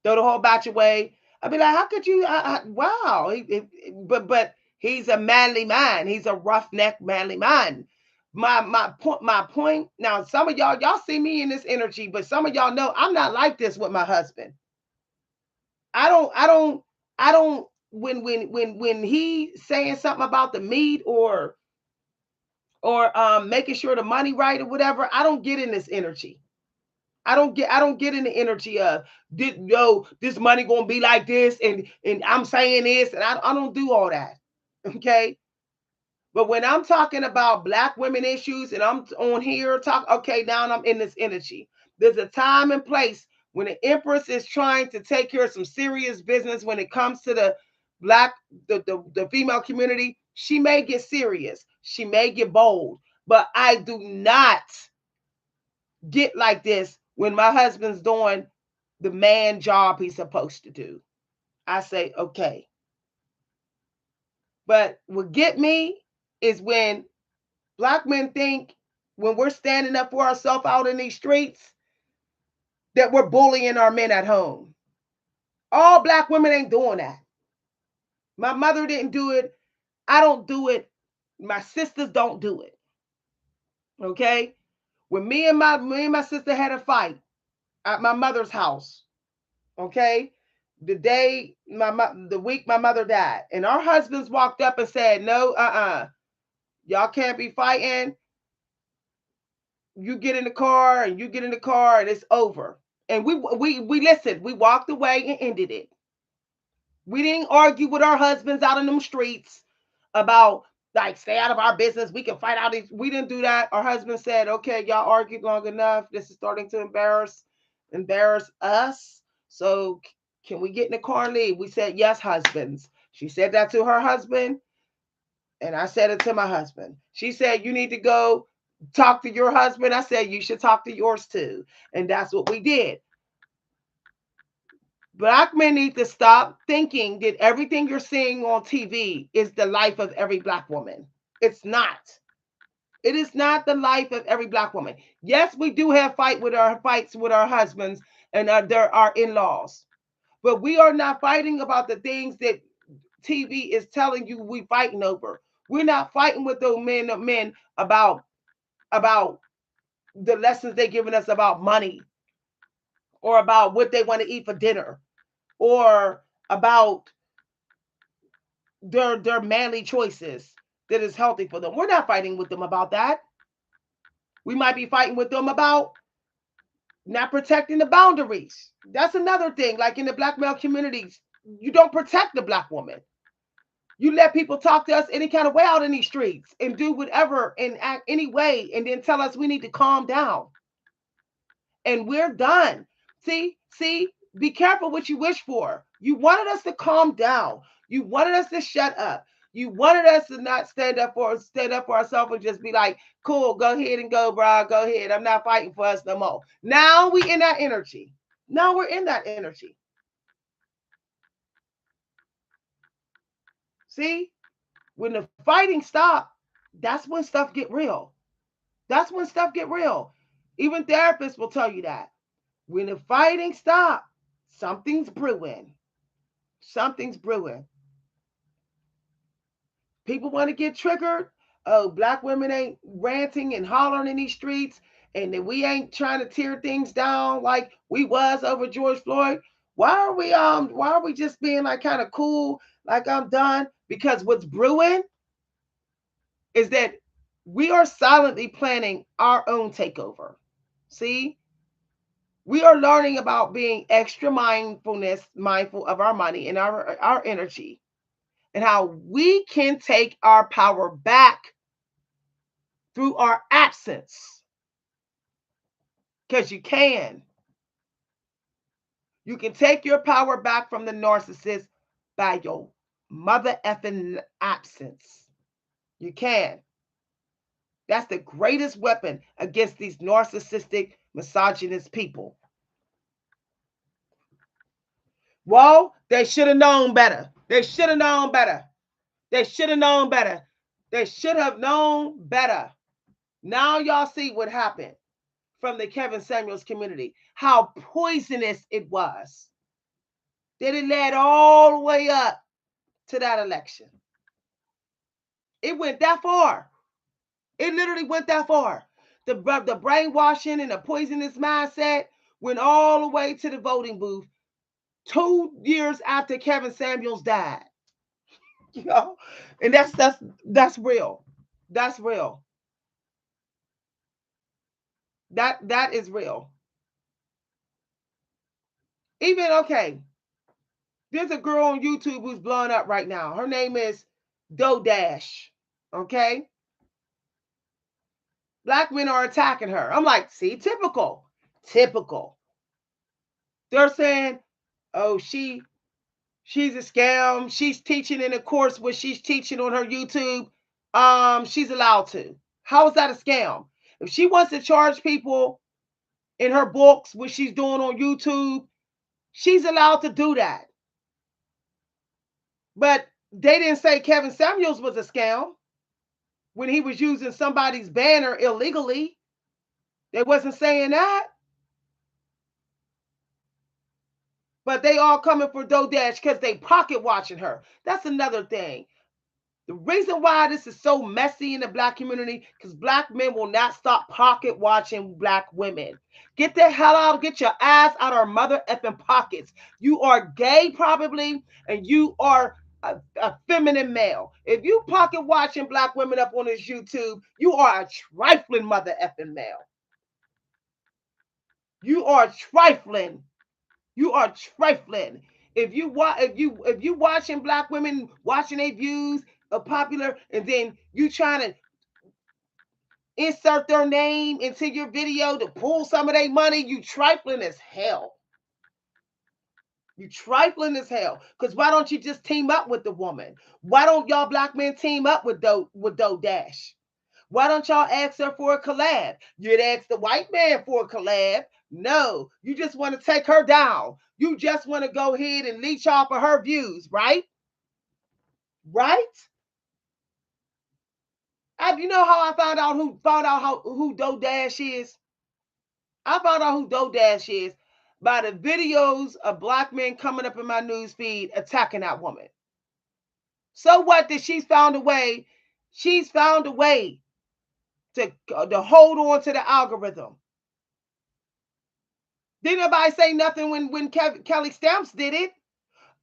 Throw the whole batch away. I'd be like, how could you? Wow. But he's a manly man. He's a roughneck manly man. My point. Now, some of y'all see me in this energy, but some of y'all know I'm not like this with my husband. I don't. When he saying something about the meat or making sure the money right or whatever, I don't get in this energy. I don't get in the energy of this money gonna be like this and I'm saying this and I don't do all that. Okay. But when I'm talking about black women issues and I'm on here talk, okay, now I'm in this energy. There's a time and place when the Empress is trying to take care of some serious business when it comes to the black, the female community. She may get serious, she may get bold, but I do not get like this when my husband's doing the man job he's supposed to do. I say, okay. But what get me is when black men think when we're standing up for ourselves out in these streets that we're bullying our men at home. All black women ain't doing that. My mother didn't do it. I don't do it. My sisters don't do it. Okay? When me and my sister had a fight at my mother's house, okay? The week my mother died, and our husbands walked up and said, "No, y'all can't be fighting. You get in the car, and you get in the car, and it's over." And we listened. We walked away and ended it. We didn't argue with our husbands out in them streets about like stay out of our business. We can fight out. We didn't do that. Our husband said, "Okay, y'all argued long enough. This is starting to embarrass us. So can we get in the car and leave?" We said, "Yes, husbands." She said that to her husband, and I said it to my husband. She said, "You need to go talk to your husband." I said, "You should talk to yours too." And that's what we did. Black men need to stop thinking that everything you're seeing on TV is the life of every black woman. It's not. It is not the life of every black woman. Yes, we do have fights with our husbands and our in-laws, but we are not fighting about the things that TV is telling you we fighting over. We're not fighting with those men about the lessons they're giving us about money or about what they want to eat for dinner or about their manly choices that is healthy for them. We're not fighting with them about that. We might be fighting with them about not protecting the boundaries. That's another thing. Like in the black male communities, you don't protect the black woman. You let people talk to us any kind of way out in these streets and do whatever and act any way and then tell us we need to calm down. And we're done. See, be careful what you wish for. You wanted us to calm down. You wanted us to shut up. You wanted us to not stand up for ourselves and just be like, cool, go ahead and go, bro. Go ahead. I'm not fighting for us no more. Now we in that energy. Now we're in that energy. See, when the fighting stop, that's when stuff get real. That's when stuff get real. Even therapists will tell you that. When the fighting stop, something's brewing. Something's brewing. People want to get triggered. Oh, black women ain't ranting and hollering in these streets, and that we ain't trying to tear things down like we was over George Floyd. Why are we just being like kind of cool, like I'm done? Because what's brewing is that we are silently planning our own takeover. See? We are learning about being extra mindful of our money and our energy and how we can take our power back through our absence. Because you can. You can take your power back from the narcissist by your mother effing absence. You can. That's the greatest weapon against these narcissistic, misogynist people. Well, they should have known better. They should have known better. They should have known better. They should have known better. Now y'all see what happened from the Kevin Samuels community, how poisonous it was. That it led all the way up to that election. It went that far. It literally went that far. The brainwashing and the poisonous mindset went all the way to the voting booth 2 years after Kevin Samuels died. You know, and that's real. That's real. That is real. Even okay, there's a girl on YouTube who's blowing up right now. Her name is Dash. Okay, black men are attacking her. I'm like, see, typical, typical. They're saying, oh, she's a scam. She's teaching in a course what she's teaching on her YouTube. She's allowed to. How is that a scam? If she wants to charge people in her books, what she's doing on YouTube, she's allowed to do that. But they didn't say Kevin Samuels was a scam when he was using somebody's banner illegally. They wasn't saying that. But they all coming for Dash because they pocket watching her. That's another thing. The reason why this is so messy in the black community, because black men will not stop pocket watching black women. Get the hell out, get your ass out of our mother effing pockets. You are gay probably, and you are a feminine male. If you pocket watching black women up on this YouTube, you are a trifling mother effing male. You are trifling. You are trifling. If you watching black women watching their views of popular, and then you trying to insert their name into your video to pull some of their money, you trifling as hell. You trifling as hell. Because why don't you just team up with the woman? Why don't y'all black men team up with Dash? Why don't y'all ask her for a collab? You'd ask the white man for a collab. No, you just want to take her down. You just want to go ahead and leech off of her views, right? Right? You know how I found out who Dash is? I found out who Dash is by the videos of black men coming up in my news feed attacking that woman. So what that she's found a way? She's found a way to hold on to the algorithm. Didn't nobody say nothing when Kelly Stamps did it?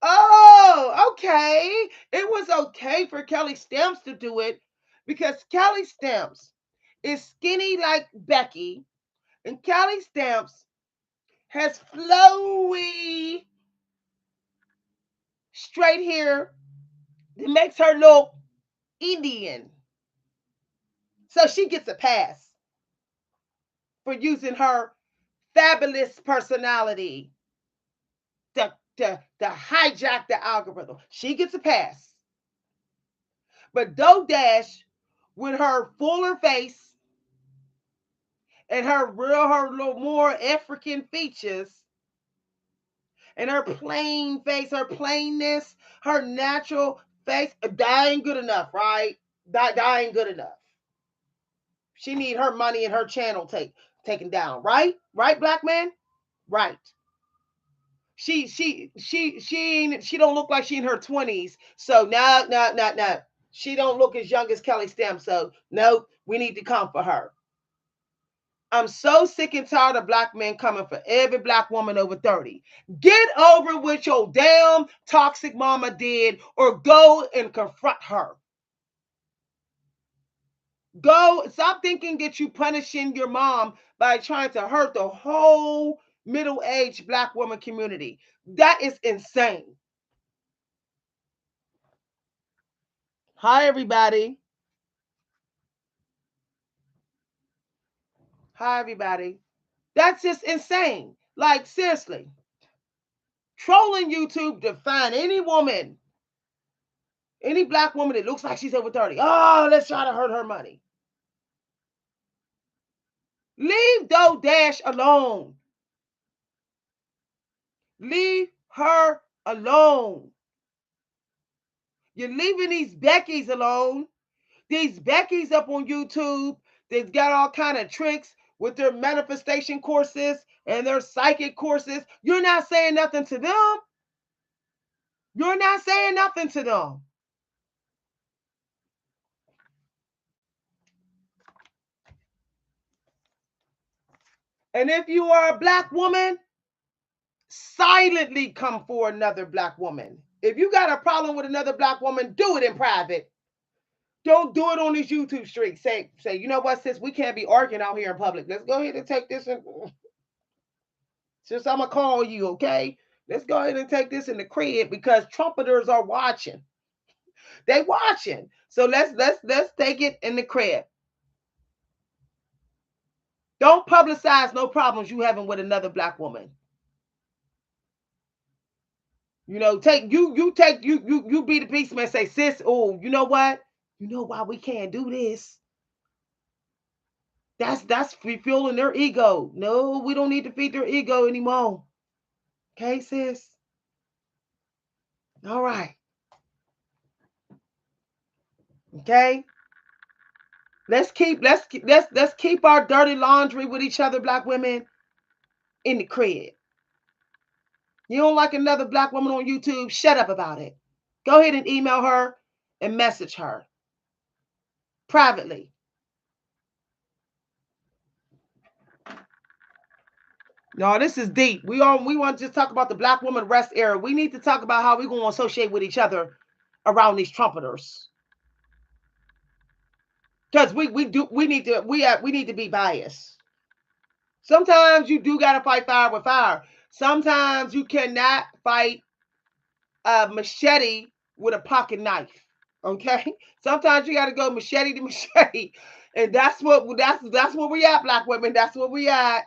Oh, okay. It was okay for Kelly Stamps to do it because Kelly Stamps is skinny like Becky, and Kelly Stamps has flowy straight hair that makes her look Indian. So she gets a pass for using her fabulous personality to hijack the algorithm. She gets a pass. But Dash, with her fuller face and her little more African features, and her plain face, her plainness, her natural face, that ain't good enough, right? That ain't good enough. She need her money and her channel taken down, right? Right, black man? Right. She don't look like she in her 20s. So no. She don't look as young as Kelly Stamps. So no, we need to come for her. I'm so sick and tired of black men coming for every black woman over 30. Get over what your damn toxic mama did, or go and confront her. Go, stop thinking that you punishing your mom by trying to hurt the whole middle-aged black woman community. That is insane. Hi, everybody. Hi, everybody. That's just insane. Like, seriously. Trolling YouTube to find any woman, any black woman that looks like she's over 30. Oh, let's try to hurt her money. Leave Dash alone. Leave her alone. You're leaving these Beckys alone. These Beckys up on YouTube They've got all kind of tricks with their manifestation courses and their psychic courses. You're not saying nothing to them. You're not saying nothing to them. And if you are a black woman, silently come for another black woman. If you got a problem with another black woman, do it in private. Don't do it on these YouTube streets. Say, you know what, sis, we can't be arguing out here in public. Let's go ahead and take this and since I'm gonna call you, okay? Let's go ahead and take this in the crib because trumpeters are watching. They watching. So let's take it in the crib. Don't publicize no problems you having with another black woman. You know, you be the peace man. Say, sis, oh, you know what? You know why we can't do this? That's refueling their ego. No, we don't need to feed their ego anymore. Okay, sis. All right. Okay. Let's keep our dirty laundry with each other, black women, in the crib. You don't like another black woman on YouTube? Shut up about it. Go ahead and email her and message her privately. No, this is deep. We want to just talk about the black woman rest era. We need to talk about how we're going to associate with each other around these trumpeters. Because we need to be biased. Sometimes you do gotta fight fire with fire. Sometimes you cannot fight a machete with a pocket knife. Okay? Sometimes you gotta go machete to machete. And that's where we at, black women. That's where we at.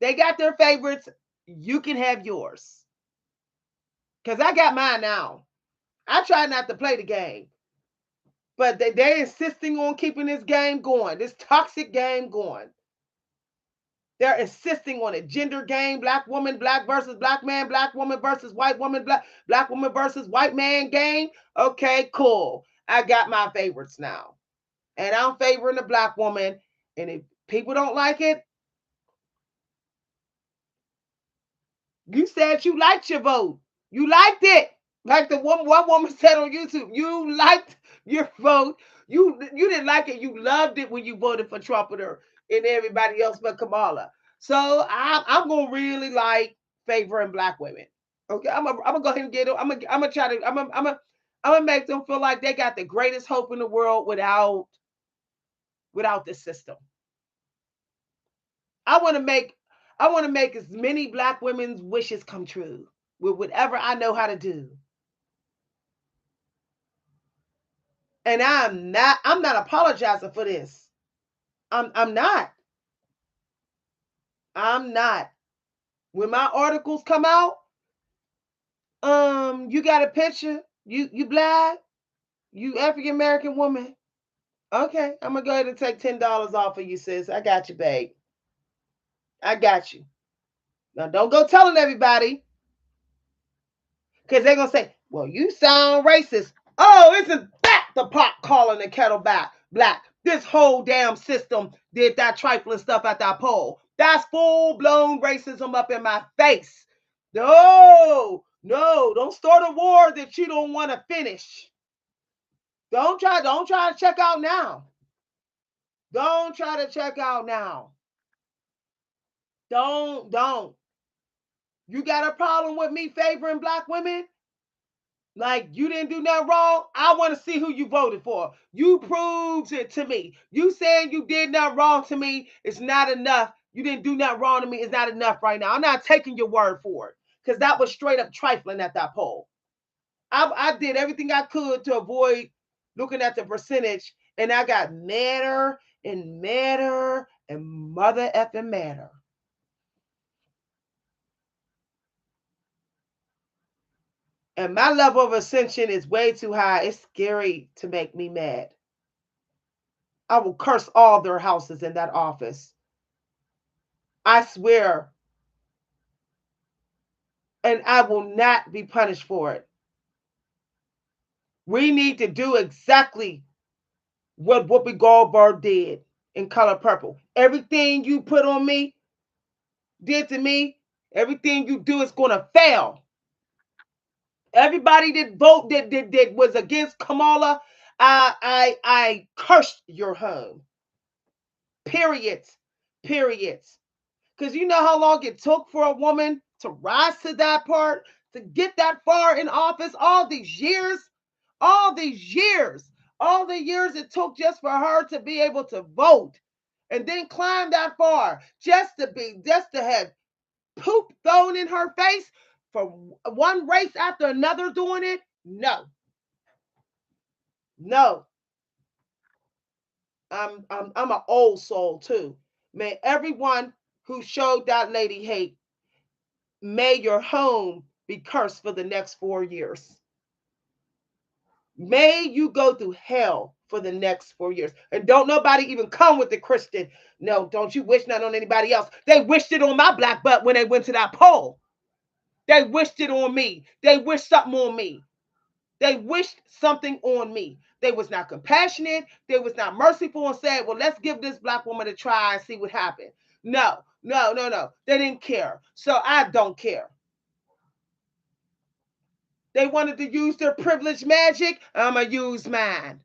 They got their favorites. You can have yours. Because I got mine now. I try not to play the game. But they're insisting on keeping this game going, this toxic game going. They're insisting on a gender game, black woman, black versus black man, black woman versus white woman, black woman versus white man game. Okay, cool. I got my favorites now. And I'm favoring the black woman. And if people don't like it, you said you liked your vote. You liked it. Like the one woman said on YouTube, you liked your vote. You didn't like it. You loved it when you voted for Trumpeter and everybody else but Kamala. So I'm gonna really like favoring black women. Okay, I'm gonna go ahead and get them. I'm gonna try to. I'm gonna make them feel like they got the greatest hope in the world without this system. I want to make as many black women's wishes come true with whatever I know how to do. And I'm not apologizing for this. I'm not. I'm not. When my articles come out, you got a picture, you black, you African American woman. Okay, I'm gonna go ahead and take $10 off of you, sis. I got you, babe. I got you. Now don't go telling everybody, because they're gonna say, well, you sound racist. Oh, isn't that the pot calling the kettle back black? This whole damn system did that trifling stuff at that poll. That's full-blown racism up in my face. No, don't start a war that you don't want to finish. Don't try to check out now. Don't try to check out now. Don't. You got a problem with me favoring black women? Like you didn't do nothing wrong. I want to see who you voted for. You proved it to me. You saying you did nothing wrong to me is not enough. You didn't do nothing wrong to me is not enough right now. I'm not taking your word for it because that was straight up trifling at that poll. I did everything I could to avoid looking at the percentage, and I got madder and madder and mother effing madder. And my level of ascension is way too high. It's scary to make me mad. I will curse all their houses in that office. I swear. And I will not be punished for it. We need to do exactly what Whoopi Goldberg did in Color Purple. Everything you put on me, did to me, everything you do is going to fail. Everybody that vote that was against Kamala, I cursed your home. Periods. Periods. Because you know how long it took for a woman to rise to that part, to get that far in office, all these years, all these years, all the years it took just for her to be able to vote and then climb that far just to have poop thrown in her face for one race after another doing it. No, no. I'm an old soul too. May everyone who showed that lady hate, may your home be cursed for the next 4 years. May you go through hell for the next 4 years. And don't nobody even come with the Christian. No, don't you wish that on anybody else. They wished it on my black butt when they went to that poll. They wished it on me. They wished something on me. They wished something on me. They was not compassionate. They was not merciful and said, well, let's give this black woman a try and see what happens. No, no, no, no. They didn't care. So I don't care. They wanted to use their privilege magic. I'm going to use mine.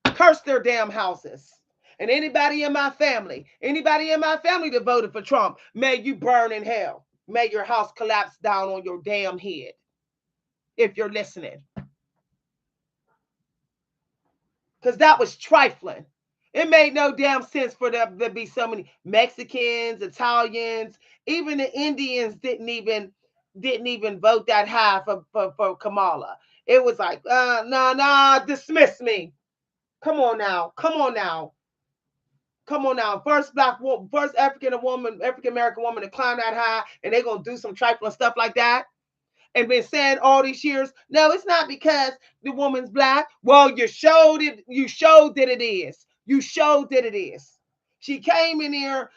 Curse their damn houses. And anybody in my family that voted for Trump, may you burn in hell. May your house collapse down on your damn head. If you're listening. Because that was trifling. It made no damn sense for there to be so many Mexicans, Italians, even the Indians didn't even vote that high for Kamala. It was like, no, dismiss me. Come on now. First African American woman to climb that high, and they're gonna do some trifling stuff like that. And been saying all these years, no, it's not because the woman's black. Well, you showed it. You showed that it is. You showed that it is. She came in here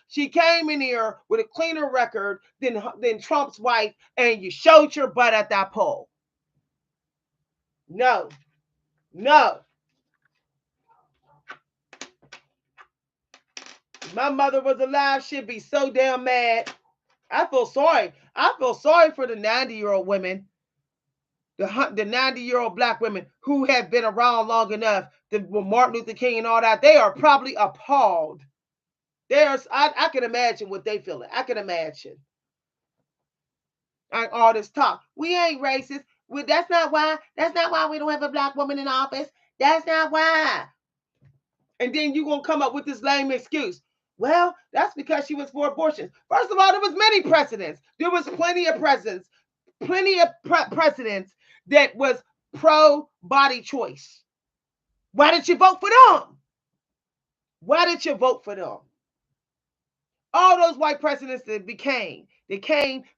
with a cleaner record than Trump's wife, and you showed your butt at that poll. No, no. If my mother was alive, she'd be so damn mad. I feel sorry. I feel sorry for the 90-year-old women, the 90-year-old black women who have been around long enough, with Martin Luther King and all that. They are probably appalled. I can imagine what they feeling. I can imagine. All this talk. We ain't racist. That's not why. That's not why we don't have a black woman in office. That's not why. And then you gonna come up with this lame excuse. Well, that's because she was for abortion. First of all, there was many precedents. There was plenty of precedents that was pro body choice. Why did you vote for them? Why did you vote for them? All those white presidents they came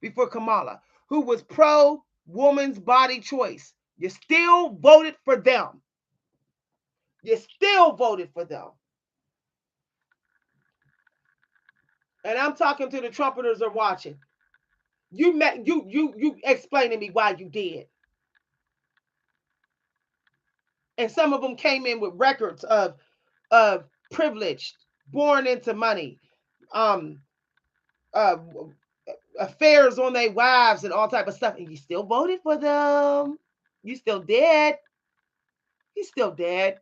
before Kamala, who was pro woman's body choice. You still voted for them. You still voted for them. And I'm talking to the trumpeters are watching. You explain to me why you did. And some of them came in with records of privilege, born into money, um, uh, affairs on their wives and all type of stuff, and you still voted for them. You still dead. You still dead.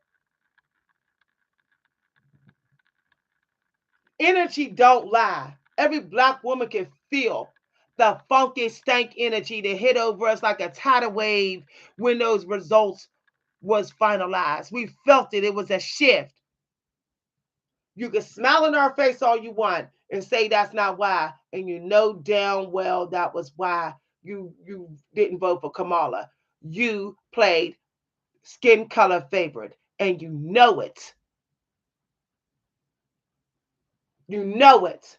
Energy don't lie. Every black woman can feel the funky stank energy that hit over us like a tidal wave when those results was finalized. We felt it. It was a shift. You can smile in our face all you want and say that's not why, and you know damn well that was why you didn't vote for Kamala. You played skin color favorite, and you know it. You know it.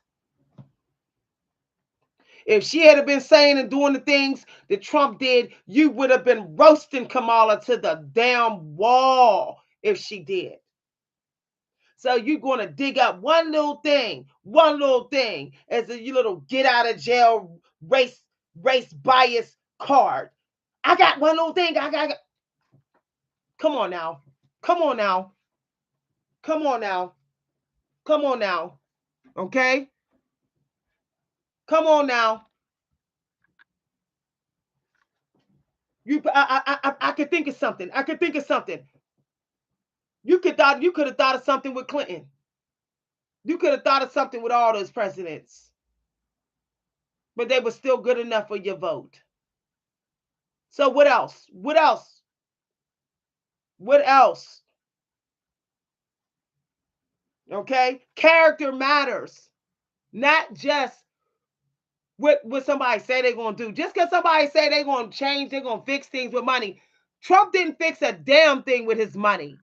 If she had been saying and doing the things that Trump did, you would have been roasting Kamala to the damn wall if she did. So you're going to dig up one little thing as a little get out of jail race bias card. I got one little thing. I got. Come on now. Come on now. Come on now. Come on now. Okay? Come on now. I could think of something. I could think of something. You could have thought of something with Clinton. You could have thought of something with all those presidents. But they were still good enough for your vote. So what else? What else? What else? Okay? Character matters. Not just what somebody say they're gonna do. Just because somebody say they're gonna change, they're gonna fix things with money. Trump didn't fix a damn thing with his money.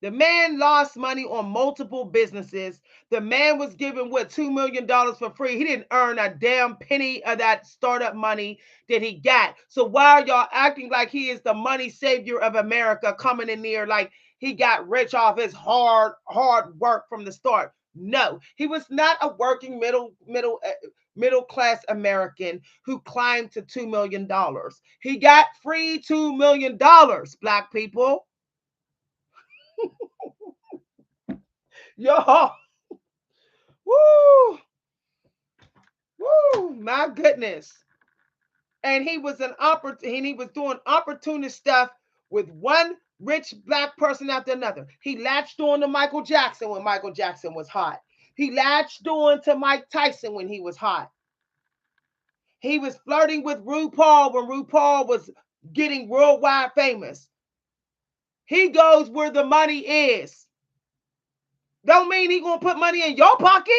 The man lost money on multiple businesses. The man was given what $2 million for free. He didn't earn a damn penny of that startup money that he got. So why are y'all acting like he is the money savior of America, coming in there like he got rich off his hard work from the start? No, he was not a working middle class American who climbed to $2 million. He got free $2 million. Black people, yo. Woo! Woo! My goodness. And he was he was doing opportunist stuff with one rich black person after another. He latched on to Michael Jackson when Michael Jackson was hot. He latched on to Mike Tyson when he was hot. He was flirting with RuPaul when RuPaul was getting worldwide famous. He goes where the money is. Don't mean he gonna put money in your pocket.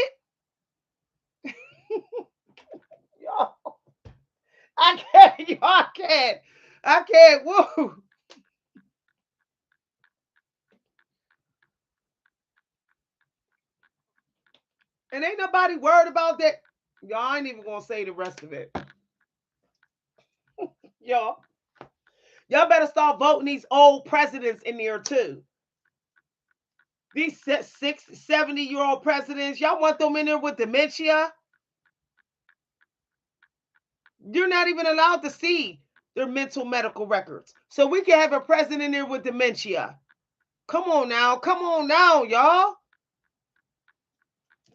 I can't. I can't. I can't. Woo. And ain't nobody worried about that. Y'all ain't even gonna say the rest of it. Y'all. Y'all better start voting these old presidents in there too. These 70-year-old presidents, y'all want them in there with dementia? You're not even allowed to see their mental medical records. So we can have a president in there with dementia. Come on now. Come on now, y'all.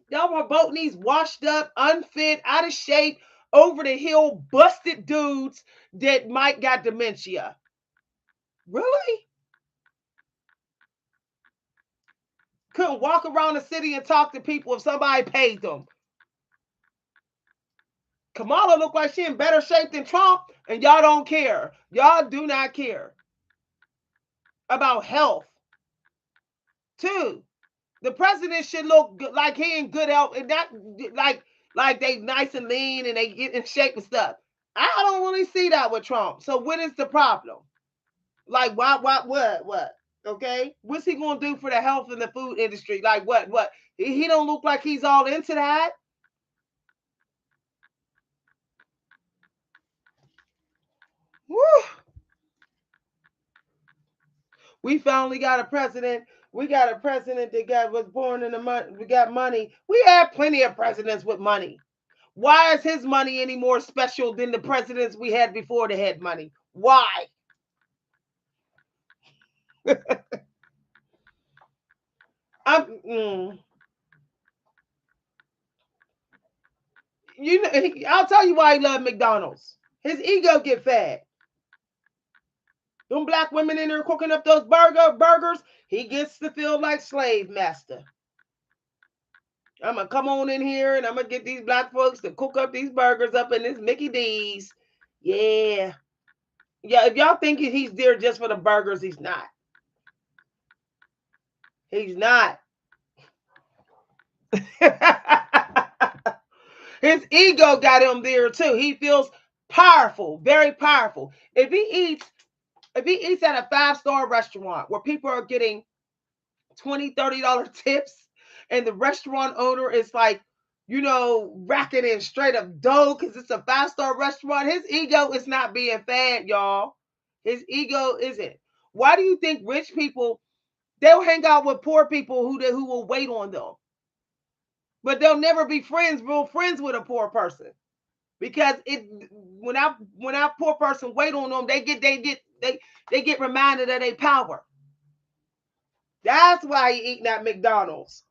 Y'all were voting these washed up, unfit, out of shape, over the hill, busted dudes that might got dementia. Really? Couldn't walk around the city and talk to people if somebody paid them. Kamala looked like she in better shape than Trump, and y'all don't care. Y'all do not care about health, too. The president should look good, like he in good health, and not like they nice and lean and they get in shape and stuff. I don't really see that with Trump. So what is the problem? Like what? Okay, what's he gonna do for the health and the food industry? Like what? He don't look like he's all into that. Woo. We finally got a president. We got a president that was born in the money. We got money. We had plenty of presidents with money. Why is his money any more special than the presidents we had before they had money? Why? I'm, you know, I'll tell you why he loved McDonald's. His ego get fat. Them black women in there cooking up those burgers. He gets to feel like slave master. I'm gonna come on in here and I'm gonna get these black folks to cook up these burgers up in this Mickey D's. Yeah. Yeah, if y'all think he's there just for the burgers, he's not. He's not. His ego got him there too. He feels powerful, very powerful. If he eats at a five-star restaurant where people are getting $20, $30 tips, and the restaurant owner is like, racking in straight up dough because it's a five-star restaurant, his ego is not being fed, y'all. His ego isn't. Why do you think rich people, they'll hang out with poor people who will wait on them, but they'll never be real friends with a poor person? Because when our poor person wait on them, they get reminded of their power. That's why he eating at McDonald's.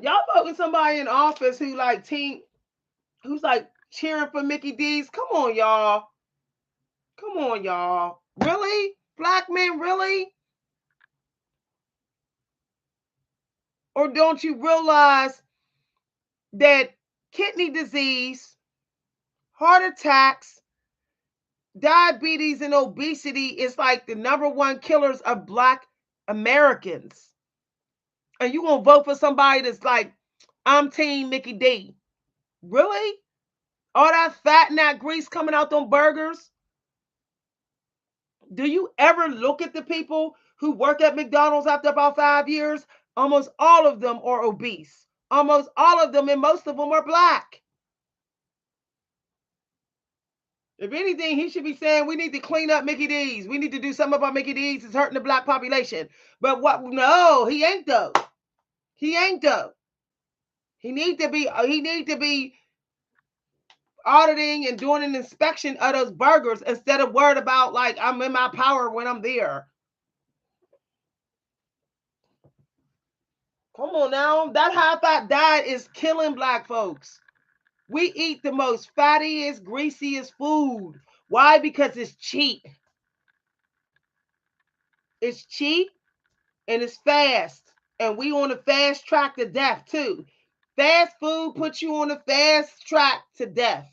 Y'all voting somebody in office who like team, who's like cheering for Mickey D's. Come on, y'all. Come on, y'all. Really? Black men, really? Or don't you realize that kidney disease, heart attacks, diabetes, and obesity is like the number one killers of Black Americans? And you gonna vote for somebody that's like, I'm Team Mickey D. Really? All that fat and that grease coming out them burgers? Do you ever look at the people who work at McDonald's after about 5 years? Almost all of them are obese. Almost all of them, and most of them are Black. If anything, he should be saying we need to clean up Mickey D's. We need to do something about Mickey D's. It's hurting the Black population. But what? No, he ain't though. He ain't though. He need to be. He need to be auditing and doing an inspection of those burgers instead of worried about like I'm in my power when I'm there. Come on now, that high fat diet is killing Black folks. We eat the most fattiest, greasiest food. Why? Because it's cheap. It's cheap and it's fast. And we on a fast track to death too. Fast food puts you on a fast track to death.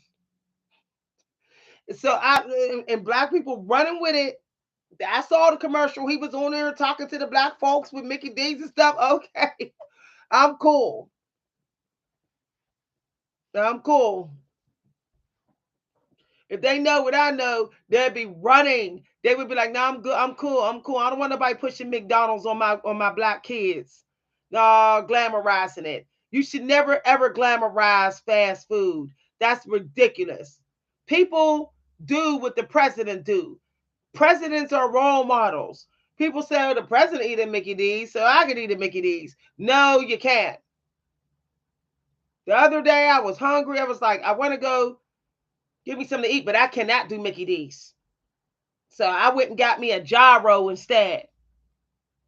So and Black people running with it. I saw the commercial. He was on there talking to the Black folks with Mickey D's and stuff. Okay, I'm cool. I'm cool. If they know what I know, they'd be running. They would be like, "No, I'm good. I'm cool. I'm cool. I don't want nobody pushing McDonald's on my Black kids. No, glamorizing it. You should never ever glamorize fast food. That's ridiculous. People do what the president do. Presidents are role models. People say, "Oh, the president eat a Mickey D's, so I could eat a Mickey D's." No, you can't. The other day I was hungry. I was like, I want to go give me something to eat, but I cannot do Mickey D's. So I went and got me a gyro instead.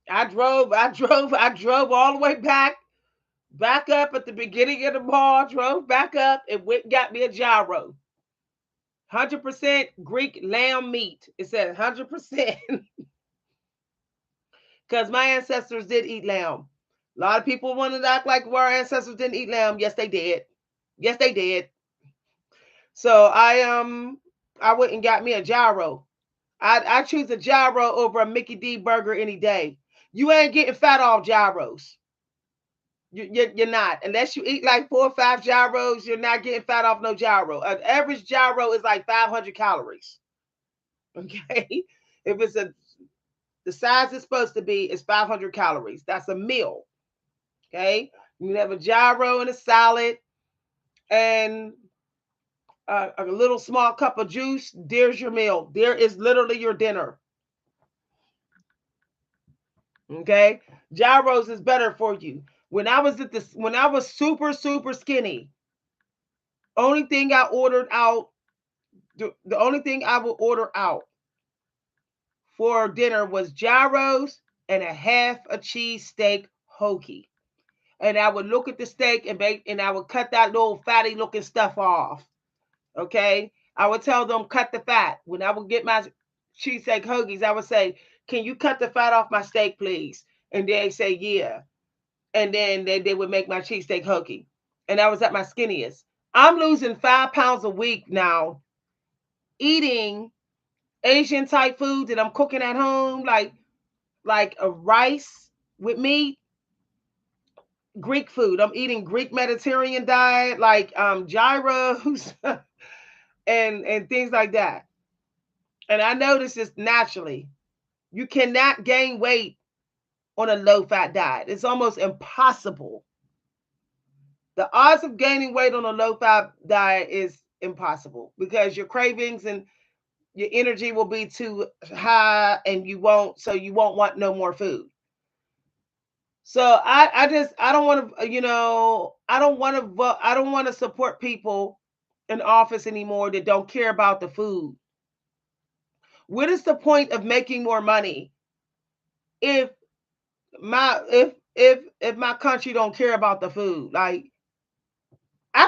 I drove all the way back up at the beginning of the mall, drove back up and went and got me a gyro. 100% Greek lamb meat. It said 100% because my ancestors did eat lamb. A lot of people want to act like our ancestors didn't eat lamb. Yes, they did. Yes, they did. So I went and got me a gyro. I choose a gyro over a Mickey D burger any day. You ain't getting fat off gyros. You're not. Unless you eat like 4 or 5 gyros, you're not getting fat off no gyro. An average gyro is like 500 calories. Okay. If it's the size it's supposed to be, is 500 calories. That's a meal. Okay. You can have a gyro and a salad and a little small cup of juice. There's your meal. There is literally your dinner. Okay. Gyros is better for you. When I was super skinny, only thing I ordered out, the only thing I would order out for dinner was gyros and a half a cheesesteak hoagie. And I would look at the steak and I would cut that little fatty looking stuff off. Okay. I would tell them cut the fat. When I would get my cheesesteak hoagies, I would say, "Can you cut the fat off my steak, please?" And they say, "Yeah." And then they would make my cheesesteak hoagie. And I was at my skinniest. I'm losing 5 pounds a week now, eating Asian type food that I'm cooking at home, like a rice with meat, Greek food. I'm eating Greek Mediterranean diet, like gyros and things like that. And I notice this naturally. You cannot gain weight on a low fat diet. It's almost impossible. The odds of gaining weight on a low fat diet is impossible because your cravings and your energy will be too high and you won't want no more food. So I don't want to I don't want to support people in office anymore that don't care about the food. What is the point of making more money if if my country don't care about the food? Like I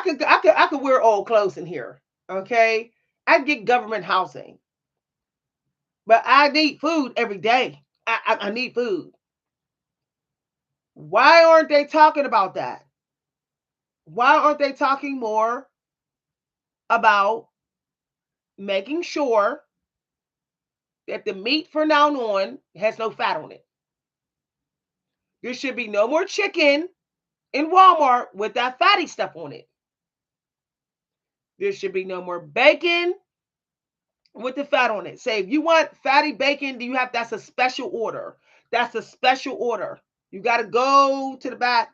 could wear old clothes in here, okay? I get government housing, but I need food every day. I need food. Why aren't they talking about that? Why aren't they talking more about making sure that the meat from now on has no fat on it? There should be no more chicken in Walmart with that fatty stuff on it. There should be no more bacon with the fat on it. Say if you want fatty bacon, do you have that's a special order. That's a special order. You got to go to the back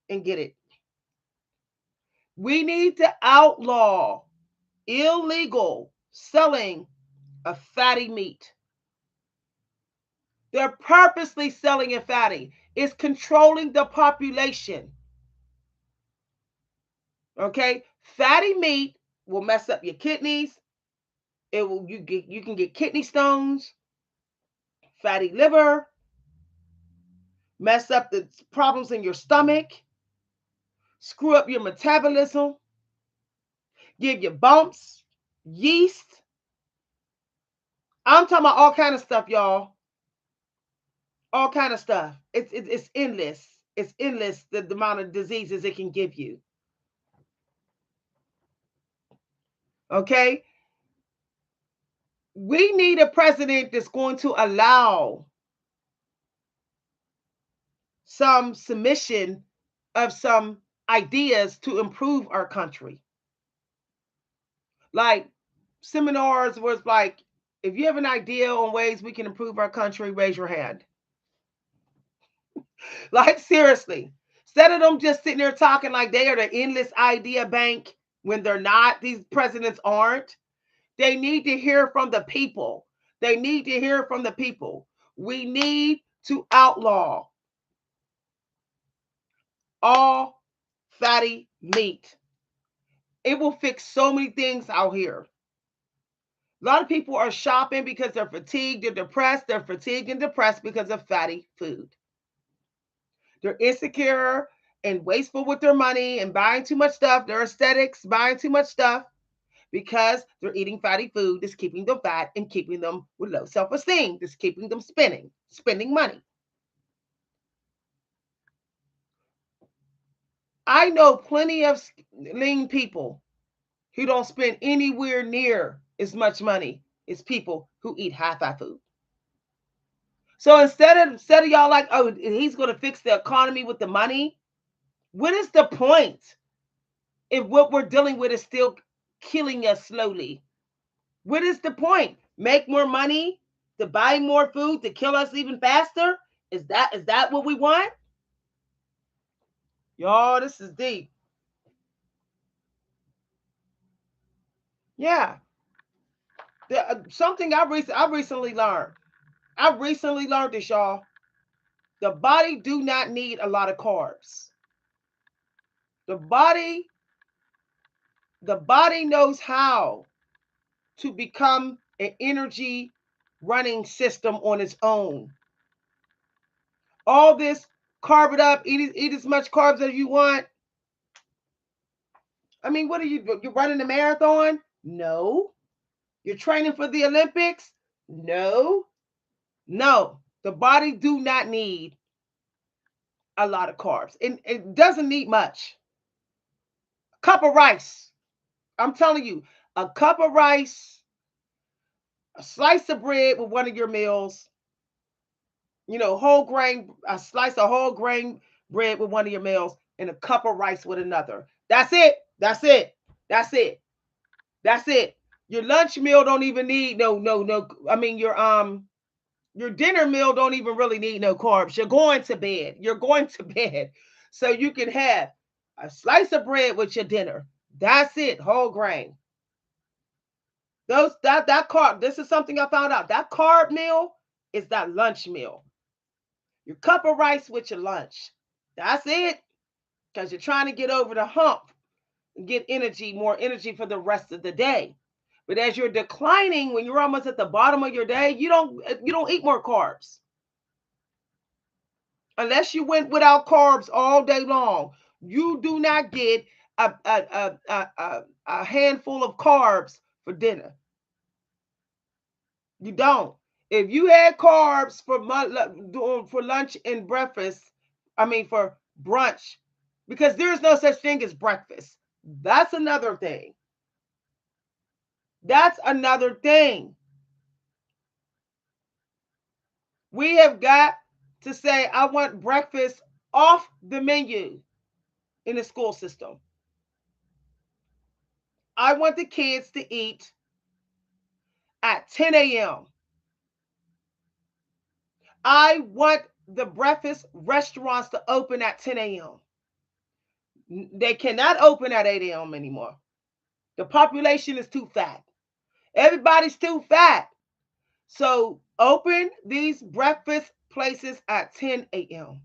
and get it. We need to outlaw illegal selling of fatty meat. They're purposely selling it fatty. It's controlling the population. Okay? Fatty meat will mess up your kidneys. It will you can get kidney stones, fatty liver, mess up the problems in your stomach, screw up your metabolism, give you bumps, yeast. I'm talking about all kind of stuff, y'all. All kind of stuff. It's endless. It's endless the amount of diseases it can give you. Okay? We need a president that's going to allow some submission of some ideas to improve our country. Like seminars was like, if you have an idea on ways we can improve our country, raise your hand. Like seriously, instead of them just sitting there talking like they are the endless idea bank when they're not, these presidents aren't. They need to hear from the people. They need to hear from the people. We need to outlaw all fatty meat. It will fix so many things out here. A lot of people are shopping because they're fatigued, they're depressed, they're fatigued and depressed because of fatty food. They're insecure and wasteful with their money and buying too much stuff. Their aesthetics, buying too much stuff because they're eating fatty food that's keeping them fat and keeping them with low self-esteem, that's keeping them spending money. I know plenty of lean people who don't spend anywhere near as much money as people who eat high-fat food. So instead of y'all like, oh, he's going to fix the economy with the money, what is the point if what we're dealing with is still killing us slowly? What is the point? Make more money to buy more food to kill us even faster? Is that what we want? Y'all, this is deep. Yeah. Something I recently learned. I recently learned this, y'all. The body do not need a lot of carbs. The body the body knows how to become an energy running system on its own. All this carb it up, eat as much carbs as you want. I mean, what are you're running a marathon? No. You're training for the Olympics? No. No. The body do not need a lot of carbs. It doesn't need much. A cup of rice. I'm telling you, a cup of rice, a slice of bread with one of your meals, whole grain, a slice of whole grain bread with one of your meals, and a cup of rice with another. That's it. That's it. That's it. That's it. Your lunch meal don't even need no. I mean your dinner meal don't even really need no carbs. You're going to bed. You're going to bed. So you can have a slice of bread with your dinner. That's it, whole grain. That carb, this is something I found out. That carb meal is that lunch meal. Your cup of rice with your lunch. That's it. Because you're trying to get over the hump get energy, more energy for the rest of the day. But as you're declining, when you're almost at the bottom of your day, you don't eat more carbs. Unless you went without carbs all day long, you do not get a handful of carbs for dinner. You don't. If you had carbs for lunch and breakfast, I mean for brunch, because there's no such thing as breakfast. That's another thing. That's another thing. We have got to say, I want breakfast off the menu in the school system. I want the kids to eat at 10 a.m. I want the breakfast restaurants to open at 10 a.m. They cannot open at 8 a.m. anymore. The population is too fat. Everybody's too fat. So open these breakfast places at 10 a.m.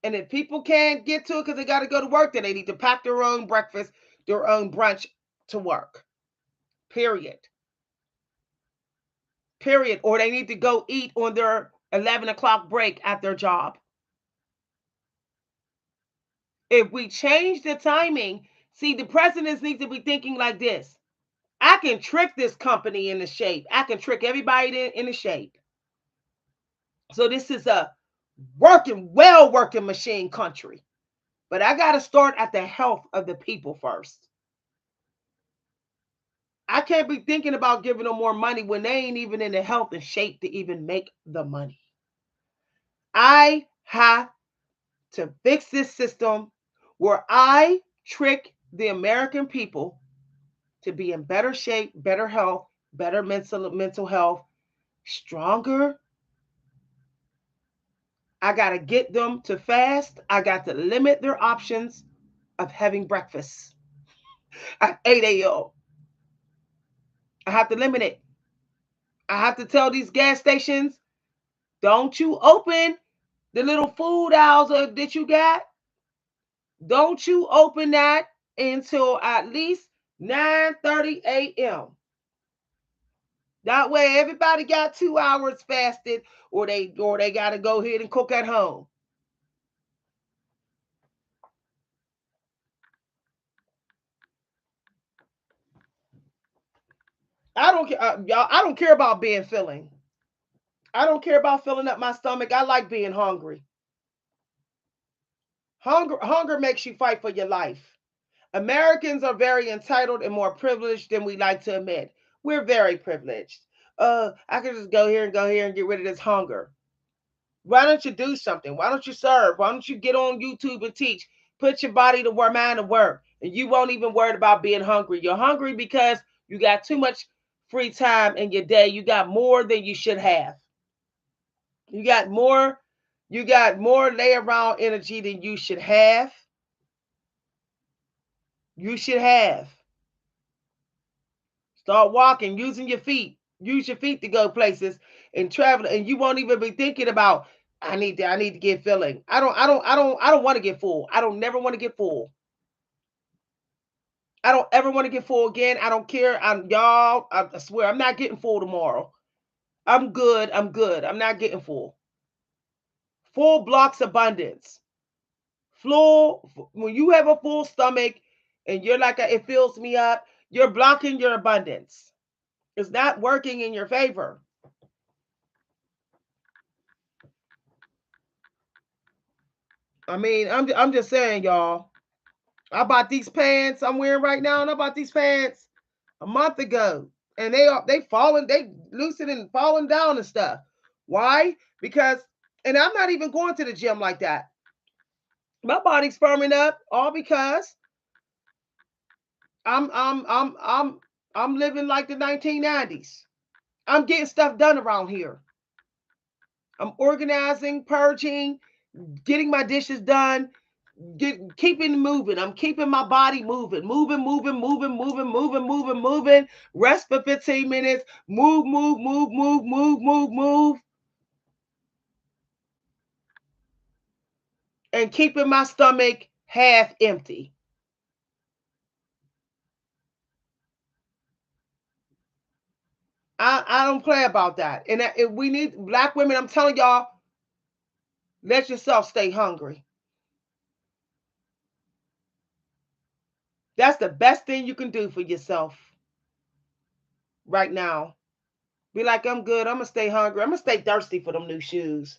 And if people can't get to it because they got to go to work, then they need to pack their own breakfast, their own brunch to work. Period. Period. Or they need to go eat on their 11 o'clock break at their job. If we change the timing, see, the presidents need to be thinking like this. I can trick this company into shape. I can trick everybody into shape. So this is a working machine country. But I got to start at the health of the people first. I can't be thinking about giving them more money when they ain't even in the health and shape to even make the money. I have to fix this system where I trick the American people to be in better shape, better health, better mental health, stronger. I got to get them to fast. I got to limit their options of having breakfast at 8 a.m. I have to limit it. I have to tell these gas stations, don't you open the little food aisles that you got. Don't you open that until at least 9:30 a.m. That way everybody got 2 hours fasted, or they got to go ahead and cook at home. I don't care, y'all. I don't care about being filling. I don't care about filling up my stomach. I like being hungry. Hunger makes you fight for your life. Americans are very entitled and more privileged than we like to admit. We're very privileged. I can just go here and get rid of this hunger. Why don't you do something? Why don't you serve? Why don't you get on YouTube and teach? Put your body to work, mind to work, and you won't even worry about being hungry. You're hungry because you got too much free time in your day. You got more than you should have. You got more. You got more lay around energy than you should have. You should have. Start walking, using your feet. Use your feet to go places and travel, and you won't even be thinking about. I need to get filling. I don't want to get full. I don't never want to get full. I don't ever want to get full again. I don't care. I swear I'm not getting full tomorrow. I'm good. I'm good. I'm not getting full. Full blocks abundance. Full when you have a full stomach and you're like it fills me up, you're blocking your abundance. It's not working in your favor. I mean, I'm just saying, y'all. I bought these pants I'm wearing right now, and I bought these pants a month ago, and they falling, they loosening and falling down and stuff. Why? Because, and I'm not even going to the gym like that. My body's firming up, all because I'm I'm I'm I'm I'm living like the 1990s. I'm getting stuff done around here. I'm organizing, purging, getting my dishes done, keeping moving. I'm keeping my body moving, moving. Rest for 15 minutes. Move, and keeping my stomach half empty. I don't play about that. And if we need black women, I'm telling y'all, let yourself stay hungry. That's the best thing you can do for yourself right now. Be like, I'm good. I'm gonna stay hungry. I'm gonna stay thirsty for them new shoes.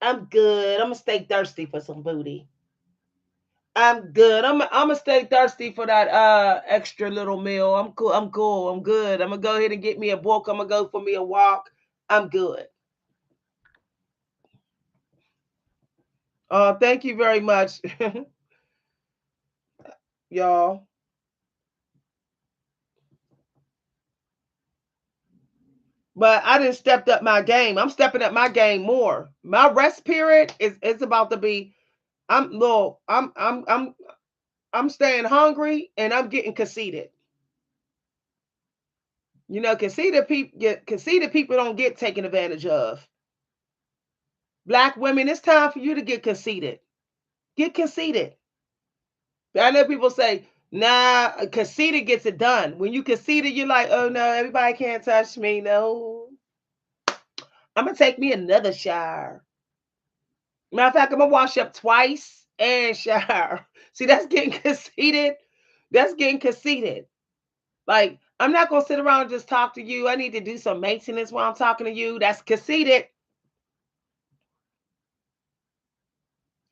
I'm good. I'm gonna stay thirsty for some booty. I'm good. I'm gonna stay thirsty for that extra little meal. I'm cool. I'm cool. I'm good. I'm gonna go ahead and get me a book. I'm gonna go for me a walk. I'm good. Thank you very much, y'all. But I didn't stepped up my game. I'm stepping up my game more. My rest period is it's about to be. I'm look. I'm staying hungry and I'm getting conceited. You know, conceited people don't get taken advantage of. Black women, it's time for you to get conceited. Get conceited. I know people say, nah, conceited gets it done. When you conceited, you're like, oh no, everybody can't touch me. No. I'm gonna take me another shower. Matter of fact, I'm gonna wash up twice and shower. See, that's getting conceited. That's getting conceited. Like, I'm not gonna sit around and just talk to you. I need to do some maintenance while I'm talking to you. That's conceited.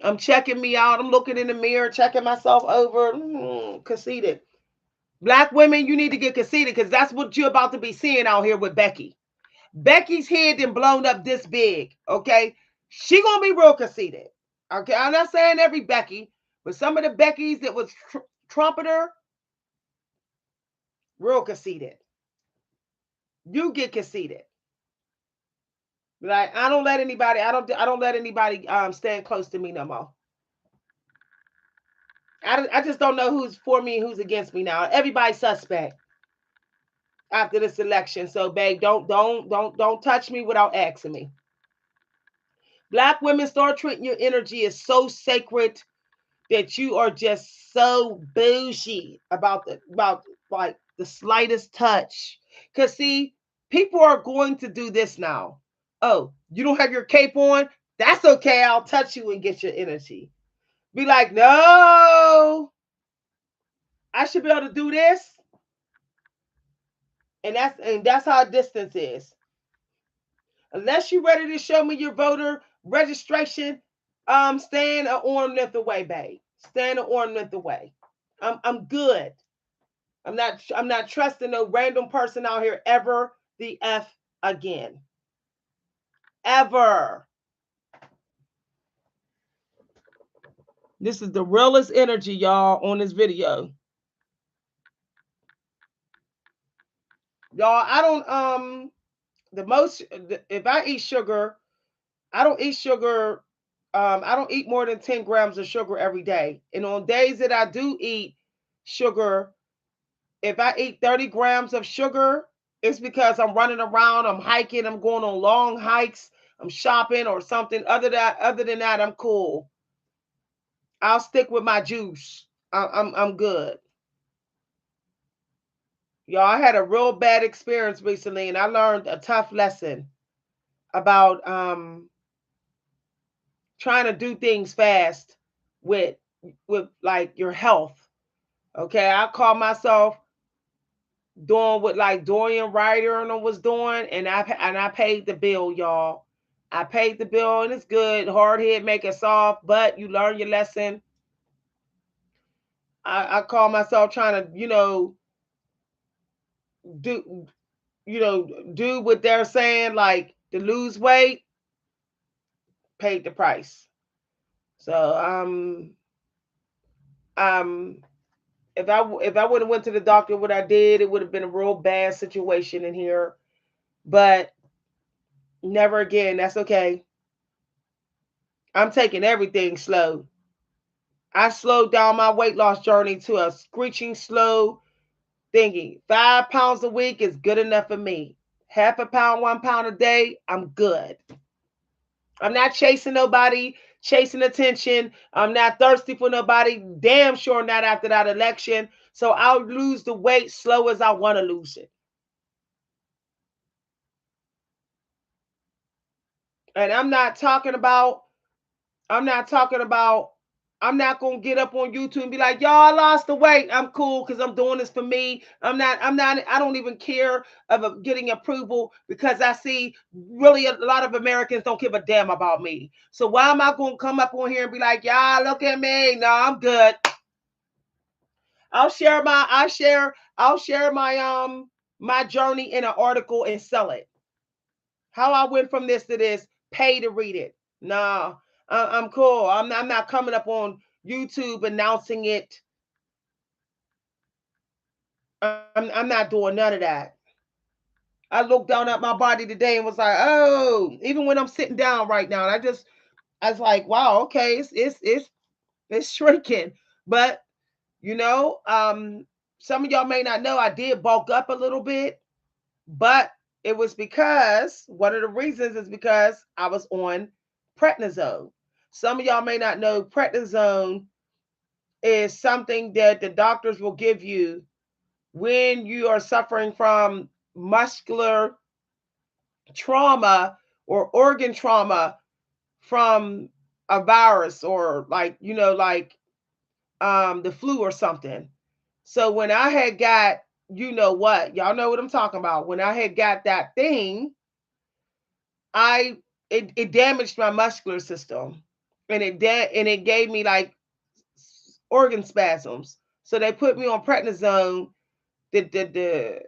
I'm checking me out. I'm looking in the mirror, checking myself over. Conceited. Black women, you need to get conceited because that's what you're about to be seeing out here with Becky. Becky's head and blown up this big. Okay, she gonna be real conceited. Okay, I'm not saying every Becky, but some of the Beckys that was trumpeter, real conceited. You get conceited. Like I don't let anybody. I don't let anybody stand close to me no more. I just don't know who's for me and who's against me now. Everybody's suspect after this election. So, babe, don't touch me without asking me. Black women, start treating your energy as so sacred that you are just so bougie about like the slightest touch. Cause see, people are going to do this now. Oh, you don't have your cape on? That's okay. I'll touch you and get your energy. Be like, no, I should be able to do this. And that's how distance is. Unless you're ready to show me your voter registration, stand an arm length away, babe. Stand an arm length away. I'm good. I'm not trusting no random person out here ever the F again. Ever. This is the realest energy, y'all, on this video. Y'all, I don't the most if I eat sugar, I don't eat sugar. I don't eat more than 10 grams of sugar every day. And on days that I do eat sugar, if I eat 30 grams of sugar, it's because I'm running around, I'm hiking, I'm going on long hikes, I'm shopping or something. Other than that, I'm cool. I'll stick with my juice. I'm good. Y'all, I had a real bad experience recently, and I learned a tough lesson about trying to do things fast with with like your health. Okay, I call myself doing what like Dorian Ryder and was doing, and I paid the bill, y'all. I paid the bill, and it's good. Hard head make it soft, but you learn your lesson. I call myself trying to, do do what they're saying, like to lose weight. Paid the price. So um, if I would have went to the doctor, what I did, it would have been a real bad situation in here. But never again. That's okay. I'm taking everything slow. I slowed down my weight loss journey to a screeching slow thingy. 5 pounds a week is good enough for me. Half a pound, 1 pound a day, I'm good. I'm not chasing nobody, chasing attention. I'm not thirsty for nobody. Damn sure not after that election. So I'll lose the weight slow as I want to lose it. And I'm not talking about I'm not gonna get up on YouTube and be like, y'all, I lost the weight. I'm cool because I'm doing this for me. I don't even care of getting approval because I see really a lot of Americans don't give a damn about me. So why am I gonna come up on here and be like, y'all, look at me? No, I'm good. I'll share my journey in an article and sell it. How I went from this to this, pay to read it. No, I'm cool. I'm not coming up on YouTube announcing it. I'm not doing none of that. I looked down at my body today and was like, oh, even when I'm sitting down right now, I was like, wow, okay, it's shrinking. But you know, some of y'all may not know I did bulk up a little bit, but it was because one of the reasons is because I was on prednisone. Some of y'all may not know prednisone is something that the doctors will give you when you are suffering from muscular trauma or organ trauma from a virus or the flu or something. So when I had got, you know what, y'all know what I'm talking about. When I had got that thing, I it damaged my muscular system, and it gave me like organ spasms. So they put me on prednisone to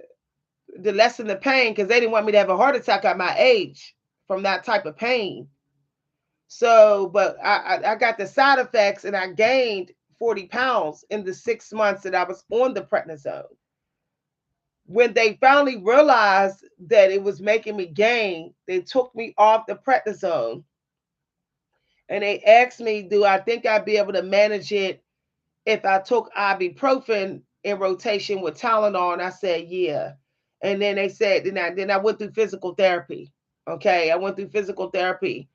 lessen the pain because they didn't want me to have a heart attack at my age from that type of pain. So, but I got the side effects and I gained 40 pounds in the 6 months that I was on the prednisone. When they finally realized that it was making me gain, they took me off the prednisone and they asked me, do I think I'd be able to manage it if I took ibuprofen in rotation with Tylenol? And I said, yeah. And then they said, then I went through physical therapy. Okay, I went through physical therapy,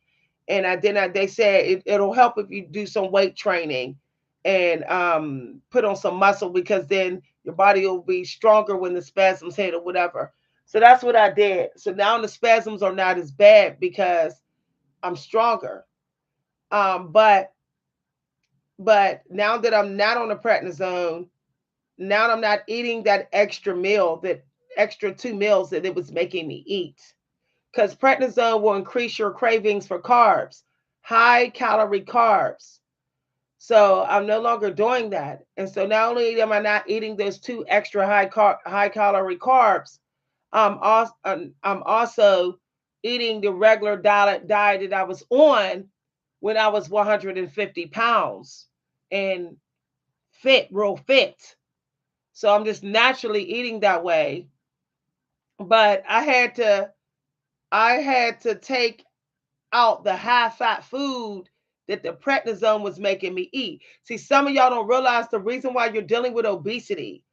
and they said it'll help if you do some weight training and put on some muscle because then your body will be stronger when the spasms hit or whatever. So that's what I did. So now the spasms are not as bad because I'm stronger. But now that I'm not on the prednisone, now I'm not eating that extra meal, that extra 2 meals that it was making me eat. Because prednisone will increase your cravings for carbs, high calorie carbs. So I'm no longer doing that. And so not only am I not eating those two extra high calorie carbs, I'm also eating the regular diet that I was on when I was 150 pounds and fit, real fit. So I'm just naturally eating that way. But I had to take out the high fat food that the prednisone was making me eat. See, some of y'all don't realize the reason why you're dealing with obesity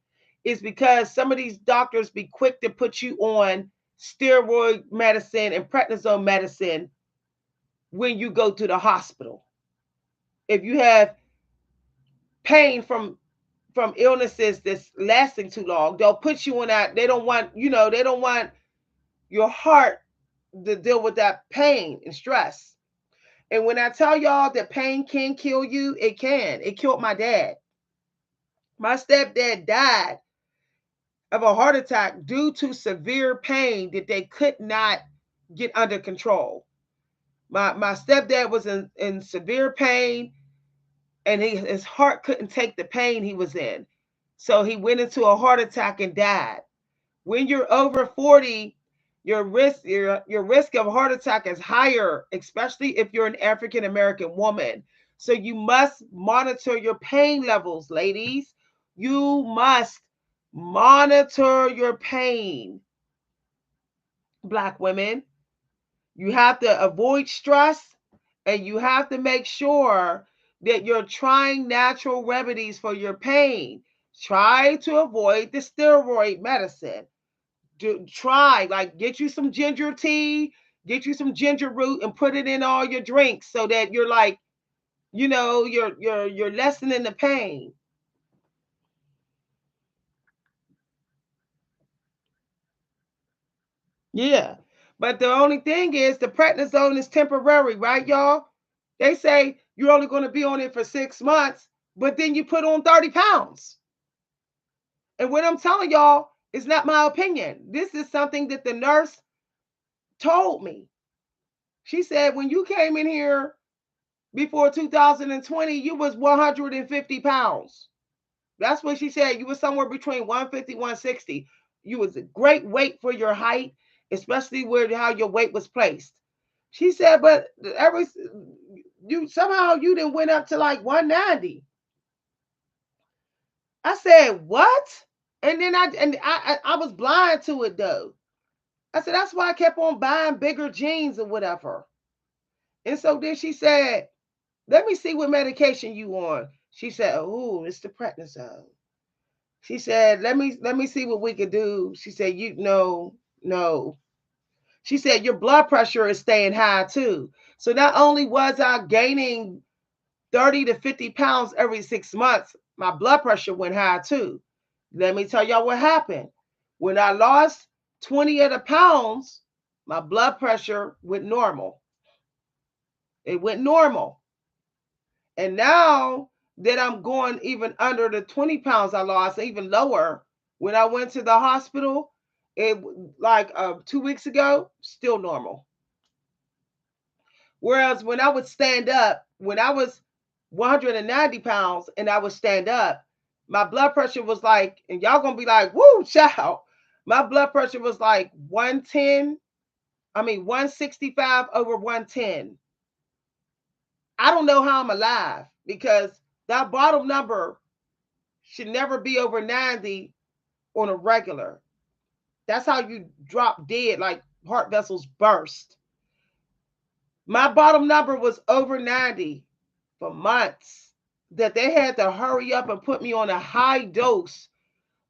is because some of these doctors be quick to put you on steroid medicine and prednisone medicine when you go to the hospital. If you have pain from illnesses that's lasting too long, they'll put you on that. They don't want your heart to deal with that pain and stress. And when I tell y'all that pain can kill you, it can. It killed my dad. My stepdad died of a heart attack due to severe pain that they could not get under control. My stepdad was in severe pain, and his heart couldn't take the pain he was in. So he went into a heart attack and died. When you're over 40, your risk of heart attack is higher, especially if you're an African American woman. So you must monitor your pain levels, ladies. You must monitor your pain, Black women. You have to avoid stress, and you have to make sure that you're trying natural remedies for your pain. Try to avoid the steroid medicine. Try, like, get you some ginger tea, get you some ginger root and put it in all your drinks so that you're like, you're lessening the pain. Yeah. But the only thing is the prednisone is temporary, right, y'all? They say you're only going to be on it for 6 months, but then you put on 30 pounds. And what I'm telling y'all is not my opinion. This is something that the nurse told me. She said, when you came in here before 2020, you was 150 pounds. That's what she said. You were somewhere between 150, 160. You was a great weight for your height, especially with how your weight was placed. She said, but every you somehow you didn't went up to like 190. I said, what? And then I was blind to it though. I said, that's why I kept on buying bigger jeans or whatever. And so then she said, let me see what medication you on. She said, oh, it's the prednisone. She said, let me see what we could do. She said, you no. She said, your blood pressure is staying high too. So not only was I gaining 30 to 50 pounds every 6 months, my blood pressure went high too. Let me tell y'all what happened. When I lost 20 of the pounds, my blood pressure went normal. It went normal. And now that I'm going even under the 20 pounds I lost, even lower, when I went to the hospital, it like 2 weeks ago, still normal. Whereas when I would stand up, when I was 190 pounds and I would stand up, my blood pressure was like, and y'all gonna be like, woo, child. My blood pressure was like 110, 165 over 110. I don't know how I'm alive because that bottom number should never be over 90 on a regular. That's how you drop dead, like heart vessels burst. My bottom number was over 90 for months, that they had to hurry up and put me on a high dose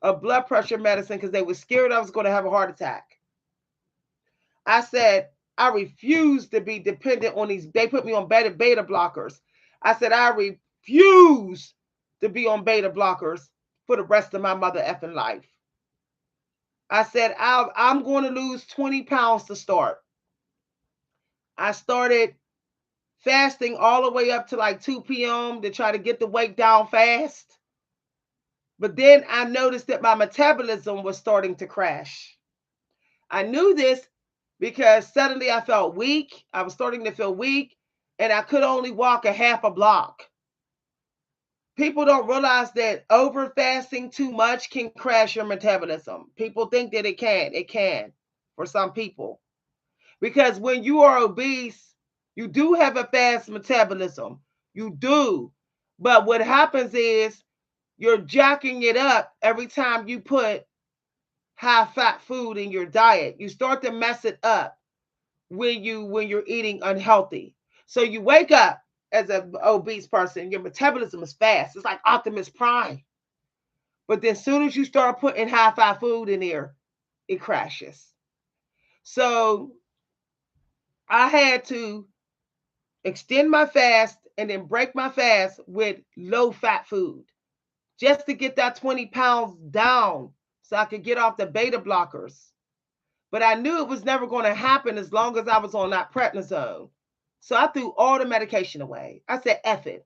of blood pressure medicine because they were scared I was going to have a heart attack. I said, I refuse to be dependent on these. They put me on beta blockers. I said, I refuse to be on beta blockers for the rest of my mother effing life. I said, I'm going to lose 20 pounds to start. I started fasting all the way up to like 2 p.m. to try to get the weight down fast. But then I noticed that my metabolism was starting to crash. I knew this because suddenly I felt weak. I was starting to feel weak, and I could only walk a half a block. People don't realize that over fasting too much can crash your metabolism. People think that it can. It can for some people. Because when you are obese, you do have a fast metabolism. You do. But what happens is you're jacking it up every time you put high fat food in your diet. You start to mess it up when you're eating unhealthy. So you wake up as an obese person, your metabolism is fast. It's like Optimus Prime. But then as soon as you start putting high fat food in there, it crashes. So I had to extend my fast and then break my fast with low fat food just to get that 20 pounds down so I could get off the beta blockers. But I knew it was never going to happen as long as I was on that prednisone. So I threw all the medication away. I said, F it.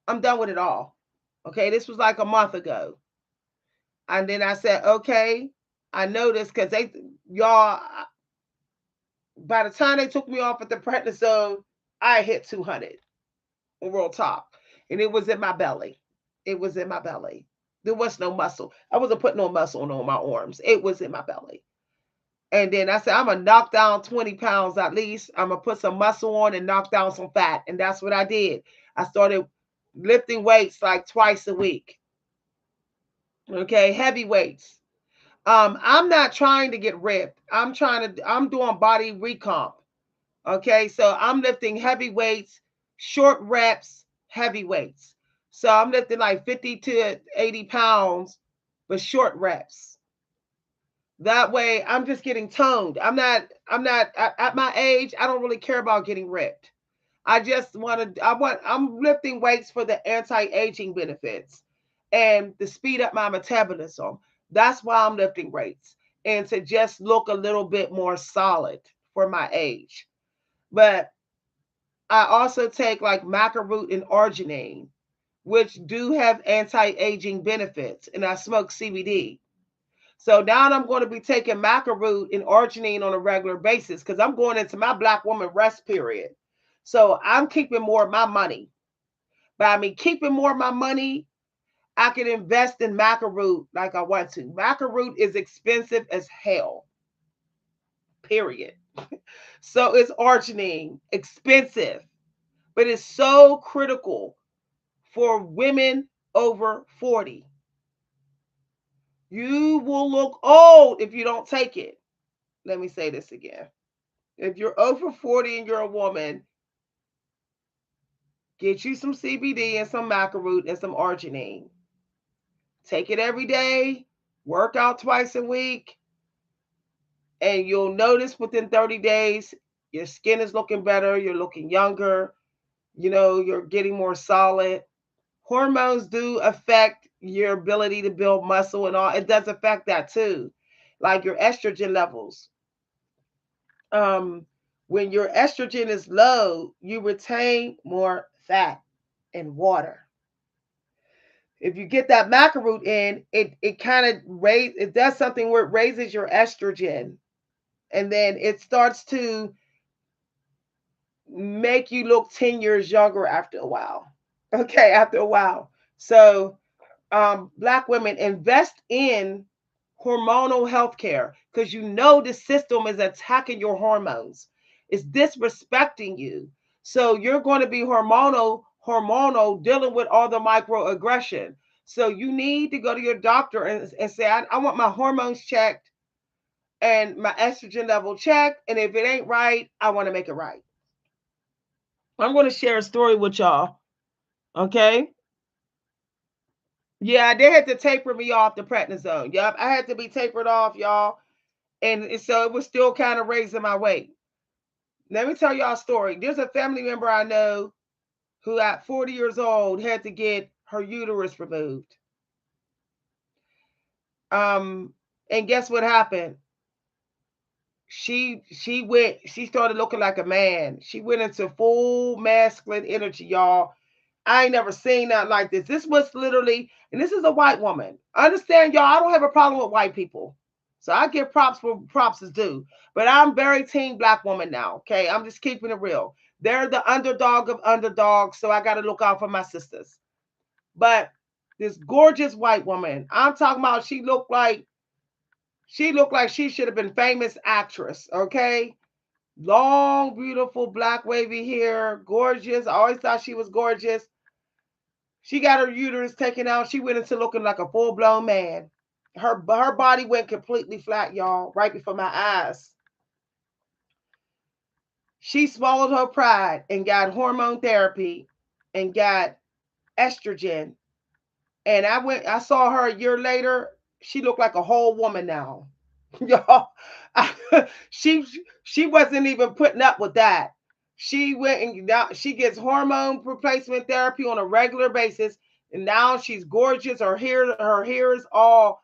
I'm done with it all. Okay, this was like a month ago. And then I said, okay, I noticed because y'all, by the time they took me off at the prednisone, I hit 200 on Real Talk. And it was in my belly. It was in my belly. There was no muscle. I wasn't putting no muscle on my arms. It was in my belly. And then I said, I'm going to knock down 20 pounds at least. I'm going to put some muscle on and knock down some fat. And that's what I did. I started lifting weights like twice a week. Okay, heavy weights. I'm not trying to get ripped. I'm doing body recomp. Okay, so I'm lifting heavy weights, short reps, heavy weights. So I'm lifting like 50 to 80 pounds, but short reps. That way I'm just getting toned. I'm not at my age, I don't really care about getting ripped. I just I'm lifting weights for the anti-aging benefits and to speed up my metabolism. That's why I'm lifting weights and to just look a little bit more solid for my age. But I also take like maca root and arginine, which do have anti-aging benefits, and I smoke CBD. So now I'm going to be taking maca root and arginine on a regular basis because I'm going into my black woman rest period. So I'm keeping more of my money. By me keeping more of my money, I can invest in maca root like I want to. Maca root is expensive as hell. Period. So is arginine expensive, but it's so critical for women over 40. You will look old if you don't take it. Let me say this again. If you're over 40 and you're a woman, get you some CBD and some maca root and some arginine. Take it every day, work out twice a week, and you'll notice within 30 days your skin is looking better, you're looking younger, you're getting more solid. Hormones do affect your ability to build muscle and all. It does affect that too, like your estrogen levels. Um, when your estrogen is low, you retain more fat and water. If you get that maca root in, it kind of it does something where it raises your estrogen, and then it starts to make you look 10 years younger after a while. Okay, after a while. So black women, invest in hormonal health care because you know the system is attacking your hormones. It's disrespecting you. So you're going to be hormonal, dealing with all the microaggression. So you need to go to your doctor and say, I want my hormones checked and my estrogen level checked. And if it ain't right, I want to make it right. I'm going to share a story with y'all. Okay. Yeah, they had to taper me off the prednisone. Yep, I had to be tapered off, y'all. And so it was still kind of raising my weight. Let me tell y'all a story. There's a family member I know who at 40 years old had to get her uterus removed. And guess what happened? She started looking like a man. She went into full masculine energy, y'all. I ain't never seen nothing like this. This was literally, and this is a white woman. Understand, y'all, I don't have a problem with white people. So I give props where props is due. But I'm very team black woman now. Okay. I'm just keeping it real. They're the underdog of underdogs. So I got to look out for my sisters. But this gorgeous white woman, I'm talking about, she looked like she should have been famous actress. Okay. Long, beautiful, black, wavy hair, gorgeous. I always thought she was gorgeous. She got her uterus taken out. She went into looking like a full blown man. Her body went completely flat, y'all, right before my eyes. She swallowed her pride and got hormone therapy and got estrogen. And I saw her a year later. She looked like a whole woman now. Y'all, she she wasn't even putting up with that. She went and now she gets hormone replacement therapy on a regular basis, and now she's gorgeous. Her hair is all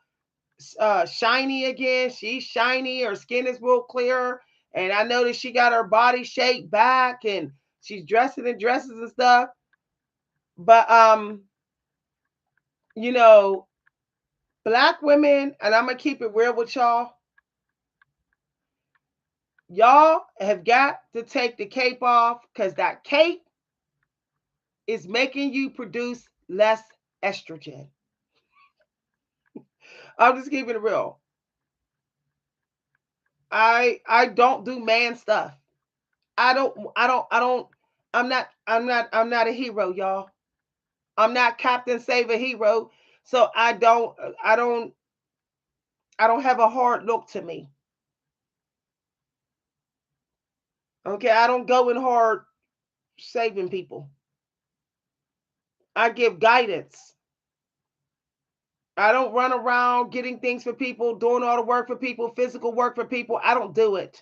shiny again. She's shiny. Her skin is real clear, and I noticed she got her body shape back, and she's dressing in dresses and stuff. But you know, black women, and I'm gonna keep it real with y'all. Y'all have got to take the cape off because that cape is making you produce less estrogen. I'm just keeping it real. I don't do man stuff. I don't I'm not a hero, y'all. I'm not Captain Save a Hero. So I don't have a hard look to me. Okay, I don't go in hard saving people. I give guidance. I don't run around getting things for people, doing all the work for people, physical work for people. I don't do it.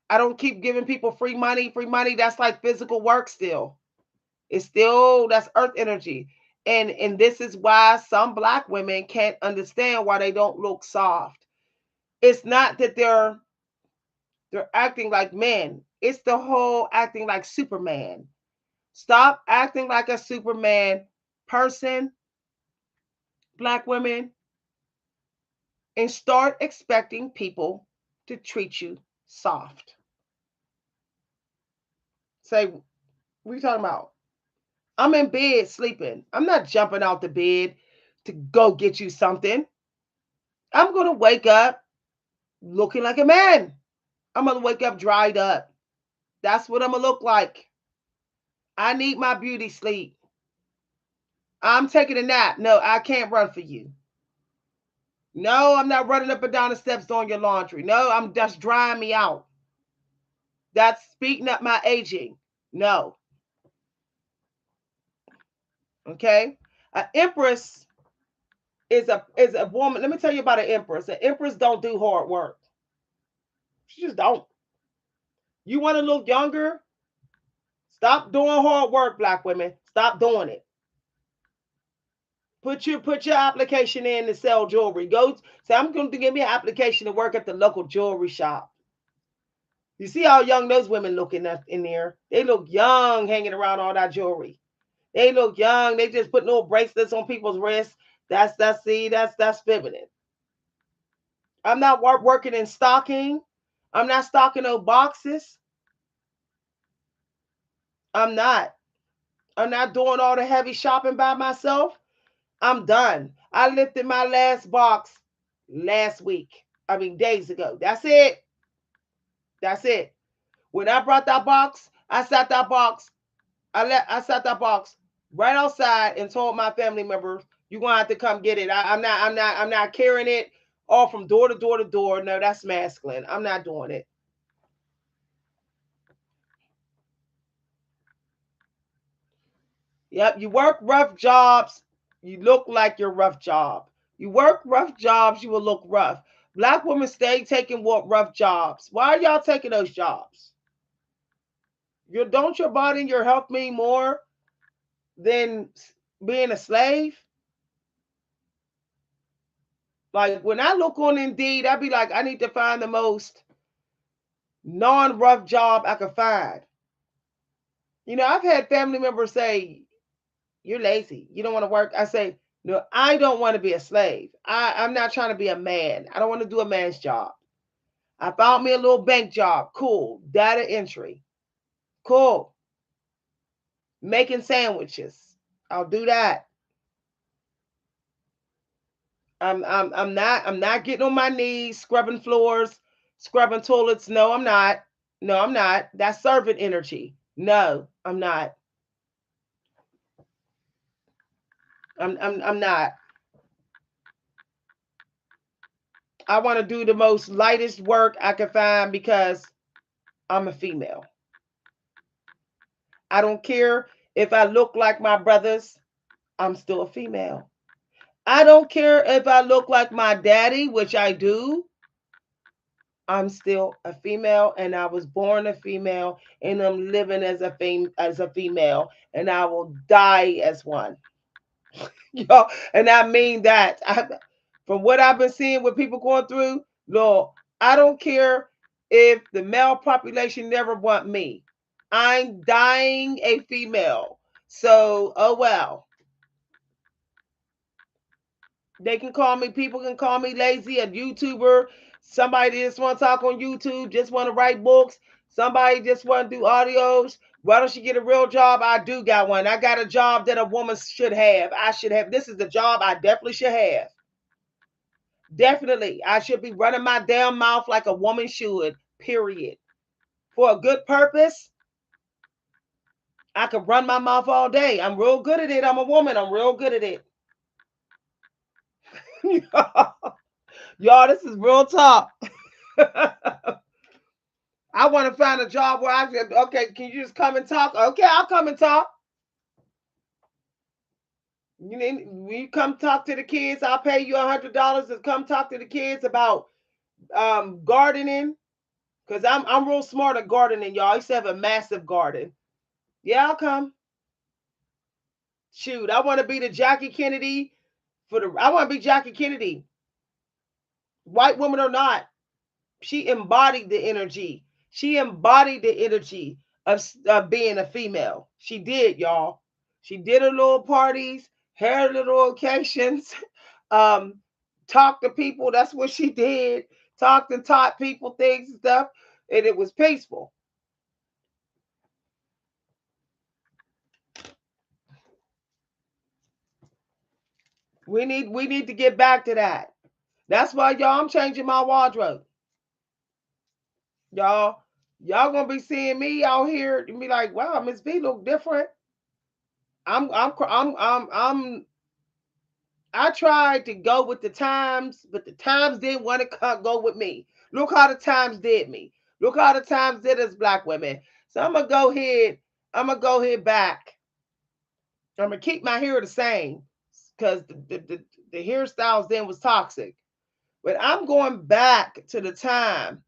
I don't keep giving people free money. Free money, that's like physical work still. It's still, that's earth energy. And this is why some black women can't understand why they don't look soft. It's not that they're They're acting like men. It's the whole acting like Superman. Stop acting like a Superman person, black women, and start expecting people to treat you soft. Say, what are you talking about? I'm in bed sleeping. I'm not jumping out the bed to go get you something. I'm going to wake up looking like a man. I'm going to wake up dried up. That's what I'm going to look like. I need my beauty sleep. I'm taking a nap. No, I can't run for you. No, I'm not running up and down the steps doing your laundry. No, I'm just drying me out. That's speeding up my aging. No. Okay? An empress is a woman. Let me tell you about an empress. An empress don't do hard work. She just don't. You want to look younger? Stop doing hard work, black women. Stop doing it. Put your application in to sell jewelry. Go say I'm going to give me an application to work at the local jewelry shop. You see how young those women looking in there? They look young hanging around all that jewelry. They look young. They just put little bracelets on people's wrists. That's feminine. I'm not working in stocking. I'm not stocking no boxes. I'm not. I'm not doing all the heavy shopping by myself. I'm done. I lifted my last box last week. I mean, days ago. That's it. That's it. When I brought that box, I sat that box. I sat that box right outside and told my family members, "You're gonna have to come get it. I'm not carrying it all from door to door to door. No, that's masculine. I'm not doing it." Yep, you work rough jobs, you look like your rough job. You work rough jobs, you will look rough. Black women stay taking what rough jobs. Why are y'all taking those jobs? Don't your body and your health mean more than being a slave? Like when I look on Indeed, I be like, I need to find the most non-rough job I can find. I've had family members say, "You're lazy. You don't want to work." I say, "No, I don't want to be a slave. I'm not trying to be a man. I don't want to do a man's job. I found me a little bank job. Cool. Data entry. Cool. Making sandwiches. I'll do that. I'm not getting on my knees, scrubbing floors, scrubbing toilets. No, I'm not. No, I'm not. That's servant energy. No, I'm not. I'm not. I want to do the most lightest work I can find because I'm a female. I don't care if I look like my brothers, I'm still a female. I don't care if I look like my daddy, which I do, I'm still a female and I was born a female and I'm living as a female and I will die as one. And I mean that. From what I've been seeing with people going through, Lord, I don't care if the male population never want me. I'm dying a female. So, oh well. They can call me, people can call me lazy, a YouTuber, somebody just want to talk on YouTube, just want to write books, somebody just want to do audios. Why don't you get a real job? I do got one. I got a job that a woman should have. I should have. This is the job I definitely should have. Definitely. I should be running my damn mouth like a woman should, period. For a good purpose, I could run my mouth all day. I'm real good at it. I'm a woman. I'm real good at it. Y'all, this is real talk. I want to find a job where I can, okay, can you just come and talk? Okay, I'll come and talk. When you come talk to the kids, I'll pay you $100 to come talk to the kids about gardening. Because I'm real smart at gardening, y'all. I used to have a massive garden. Yeah, I'll come. Shoot, I want to be the Jackie Kennedy I want to be Jackie Kennedy. White woman or not. She embodied the energy. She embodied the energy of being a female. She did, y'all. She did her little parties, her little occasions, um, talked to people. That's what she did. Talked and taught people things and stuff, and it was peaceful. We need to get back to that. That's why y'all, I'm changing my wardrobe. Y'all gonna be seeing me out here and be like, wow, Miss V look different. I'm I tried to go with the times, but the times didn't want to go with me. Look how the times did me. Look how the times did us black women. So I'm gonna go ahead. I'm gonna go ahead back. I'm gonna keep my hair the same because the hairstyles then was toxic. But I'm going back to the time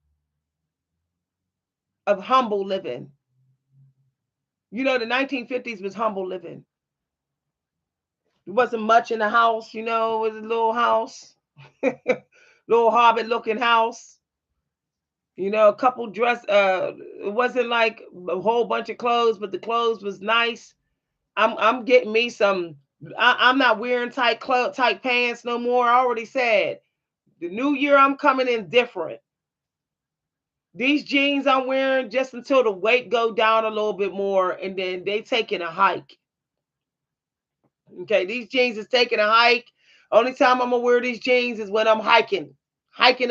of humble living. You know, the 1950s was humble living. There wasn't much in the house, you know, it was a little house, little hobbit looking house. You know, a couple dress. It wasn't like a whole bunch of clothes, but the clothes was nice. I'm getting me some. I'm not wearing tight pants no more. I already said the new year I'm coming in different. These jeans I'm wearing just until the weight go down a little bit more, and then they taking a hike. Okay, these jeans is taking a hike. Only time I'm gonna wear these jeans is when I'm hiking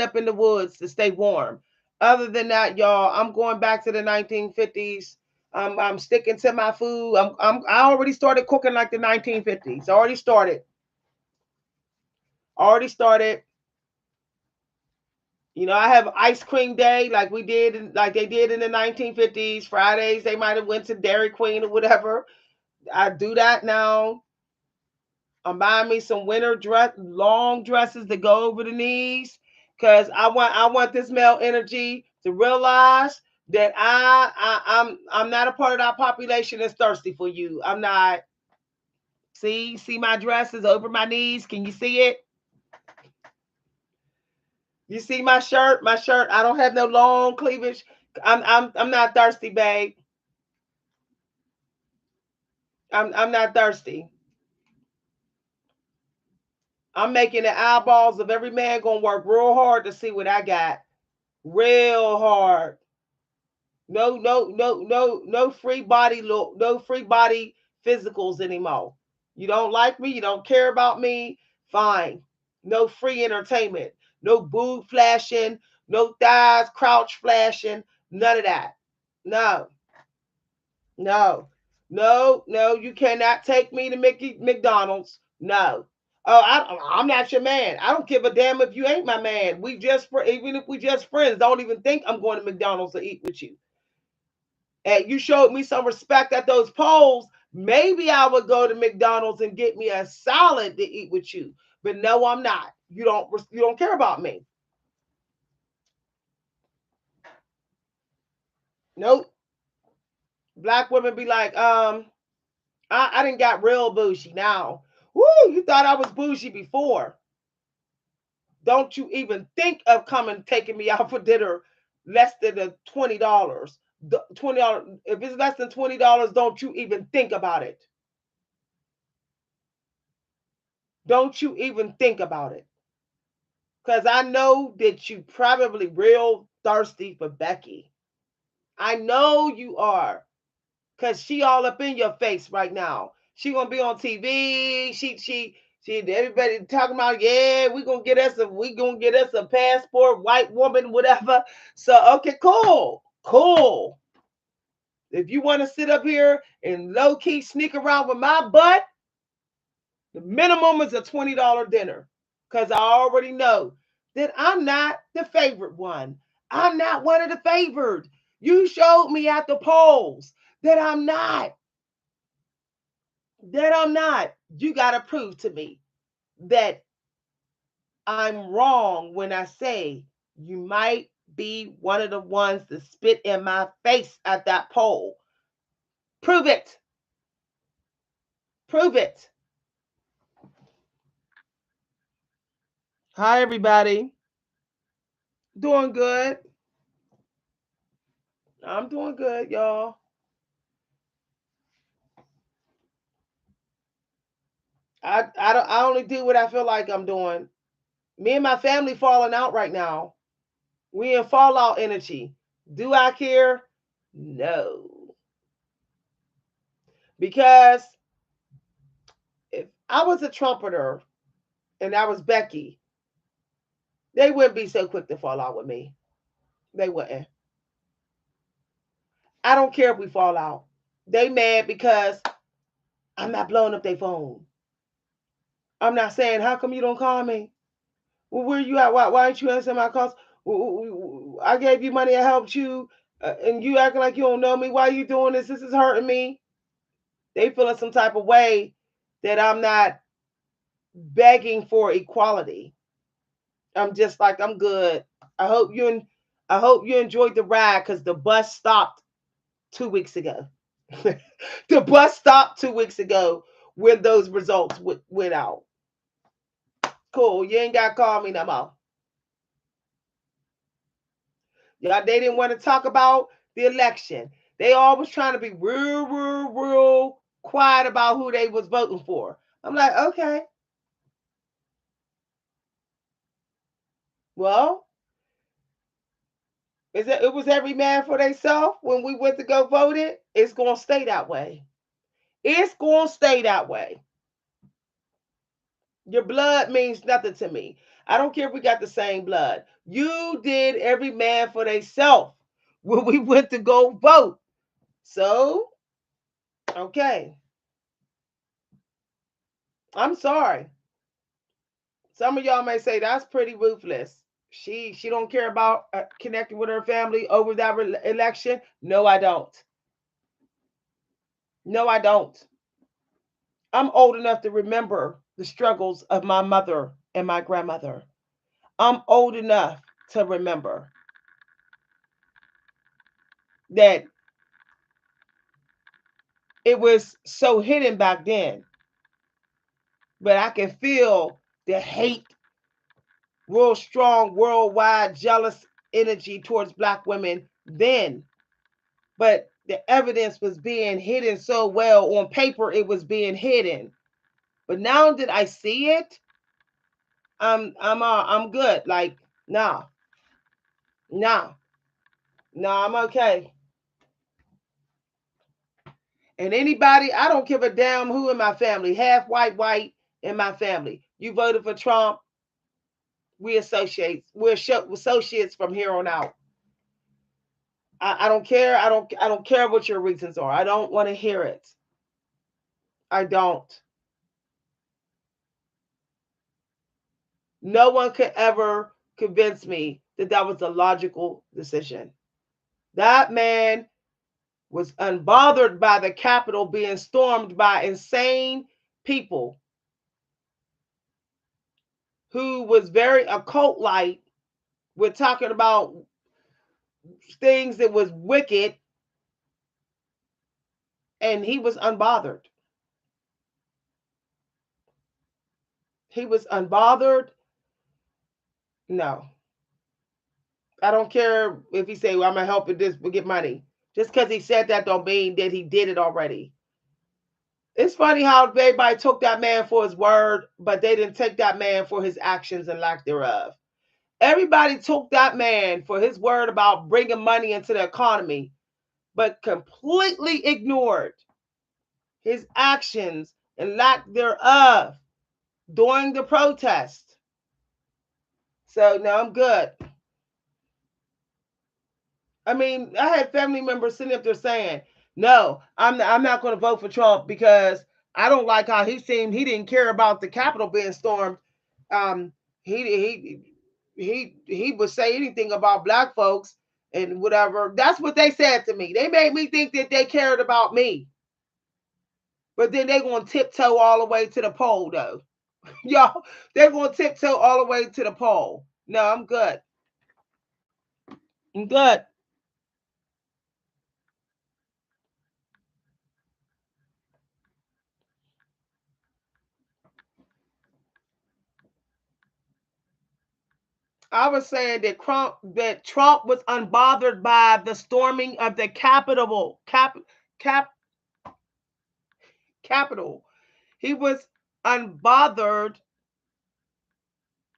up in the woods to stay warm. Other than that, y'all, I'm going back to the 1950s. I'm sticking to my food. I already started cooking like the 1950s. Already started. Already started. You know, I have ice cream day like we did, like they did in the 1950s. Fridays they might have went to Dairy Queen or whatever. I do that now. I'm buying me some winter dress, long dresses that go over the knees, because I want this male energy to realize that I'm not a part of that population that's thirsty for you. I'm not. See my dresses over my knees. Can you see it? You see my shirt? My shirt. I don't have no long cleavage. I'm not thirsty, babe. I'm not thirsty. I'm making the eyeballs of every man gonna work real hard to see what I got. Real hard. No free body look, no free body physicals anymore. You don't like me, you don't care about me, fine. No free entertainment, no boob flashing, no thighs crouch flashing, none of that. No, no, no, you cannot take me to McDonald's. No. Oh, I'm not your man. I don't give a damn if you ain't my man. Even if we just friends, don't even think I'm going to McDonald's to eat with you. And you showed me some respect at those polls, maybe I would go to McDonald's and get me a salad to eat with you. But no, I'm not. You don't care about me. Nope. Black women be like, I didn't got real bougie now. Woo, you thought I was bougie before. Don't you even think of coming taking me out for dinner less than the $20. $20. If it's less than $20, don't you even think about it. Don't you even think about it. Because I know that you probably real thirsty for Becky. I know you are. Because she all up in your face right now. She gonna be on TV. She everybody talking about, yeah, we gonna get us a passport, white woman, whatever. So okay, cool. Cool. If you want to sit up here and low-key sneak around with my butt, the minimum is a $20 dinner. Because I already know that I'm not the favorite one. I'm not one of the favored. You showed me at the polls that I'm not. That I'm not. You got to prove to me that I'm wrong when I say you might be one of the ones that spit in my face at that poll. Prove it. Prove it. Hi, everybody. Doing good. I'm doing good, y'all. I only do what I feel like I'm doing. Me and my family falling out right now. We in fallout energy. Do I care? No. Because if I was a trumpeter and I was Becky, they wouldn't be so quick to fall out with me. They wouldn't. I don't care if we fall out. They mad because I'm not blowing up their phone. I'm not saying, how come you don't call me? Well, where you at? Why aren't you answering my calls? I gave you money, I helped you, and you acting like you don't know me. Why are you doing this? This is hurting me. They feeling some type of way that I'm not begging for equality. I'm just like, I'm good. I hope you and I hope you enjoyed the ride because the bus stopped 2 weeks ago. The bus stopped 2 weeks ago when those results went out. Cool. You ain't got to call me no more. Yeah, they didn't want to talk about the election. They always trying to be real quiet about who they was voting for. I'm like, okay, well, it was every man for themselves when we went to go vote it. It's gonna stay that way. It's gonna stay that way. Your blood means nothing to me. I don't care if we got the same blood. You did every man for themselves when we went to go vote. So, okay. I'm sorry. Some of y'all may say that's pretty ruthless. She don't care about connecting with her family over that election. No, I don't. No, I don't. I'm old enough to remember the struggles of my mother and my grandmother. I'm old enough to remember that it was so hidden back then, but I can feel the hate, real strong, worldwide, jealous energy towards black women then. But the evidence was being hidden so well on paper, it was being hidden. But now that I see it, I'm good. Like, nah, nah, nah, I'm okay. And anybody, I don't give a damn who in my family, half white in my family. You voted for Trump, we associates. We're associates from here on out. I don't care. I don't care what your reasons are. I don't want to hear it. I don't. No one could ever convince me that that was a logical decision. That man was unbothered by the Capitol being stormed by insane people who was very occult like. We're talking about things that was wicked, and he was unbothered. He was unbothered. No, I don't care if he say, well, I'm gonna help with this, we get money. Just because he said that don't mean that he did it already. It's funny how everybody took that man for his word, but they didn't take that man for his actions and lack thereof. Everybody took that man for his word about bringing money into the economy, but completely ignored his actions and lack thereof during the protest. So no, I'm good. I mean, I had family members sitting up there saying, "No, I'm not going to vote for Trump because I don't like how he seemed. He didn't care about the Capitol being stormed. Um, he would say anything about black folks and whatever. That's what they said to me. They made me think that they cared about me, but then they're going to tiptoe all the way to the poll, though. Y'all, they're going to tiptoe all the way to the poll. No, I'm good. I'm good. I was saying that Trump was unbothered by the storming of the cap Capitol. He was unbothered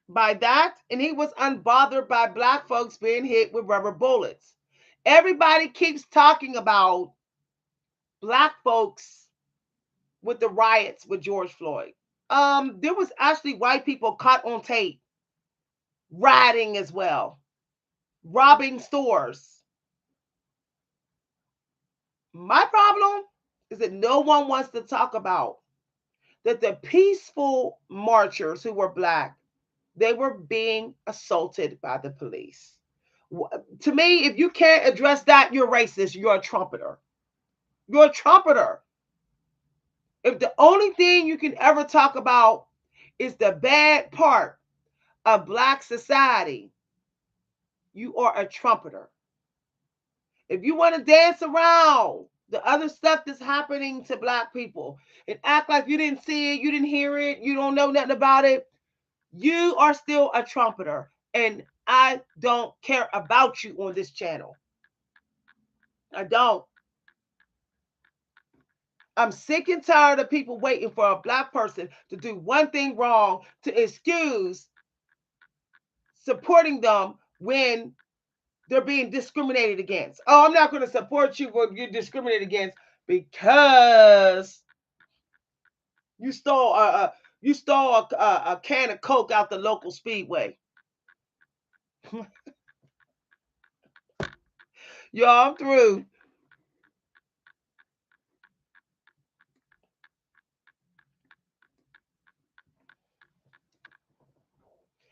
by that, and he was unbothered by black folks being hit with rubber bullets. Everybody keeps talking about black folks with the riots with George Floyd. There was actually white people caught on tape rioting as well, robbing stores. My problem is that no one wants to talk about that the peaceful marchers who were black, they were being assaulted by the police. To me, if you can't address that, you're racist. You're a trumpeter. You're a trumpeter. If the only thing you can ever talk about is the bad part of black society, you are a trumpeter. If you want to dance around the other stuff that's happening to black people and act like you didn't see it, you didn't hear it, you don't know nothing about it, you are still a trumpeter. And I don't care about you on this channel. I don't. I'm sick and tired of people waiting for a black person to do one thing wrong to excuse supporting them when they're being discriminated against. Oh, I'm not going to support you when you're discriminated against because you stole a can of Coke out the local speedway. Y'all, I'm through.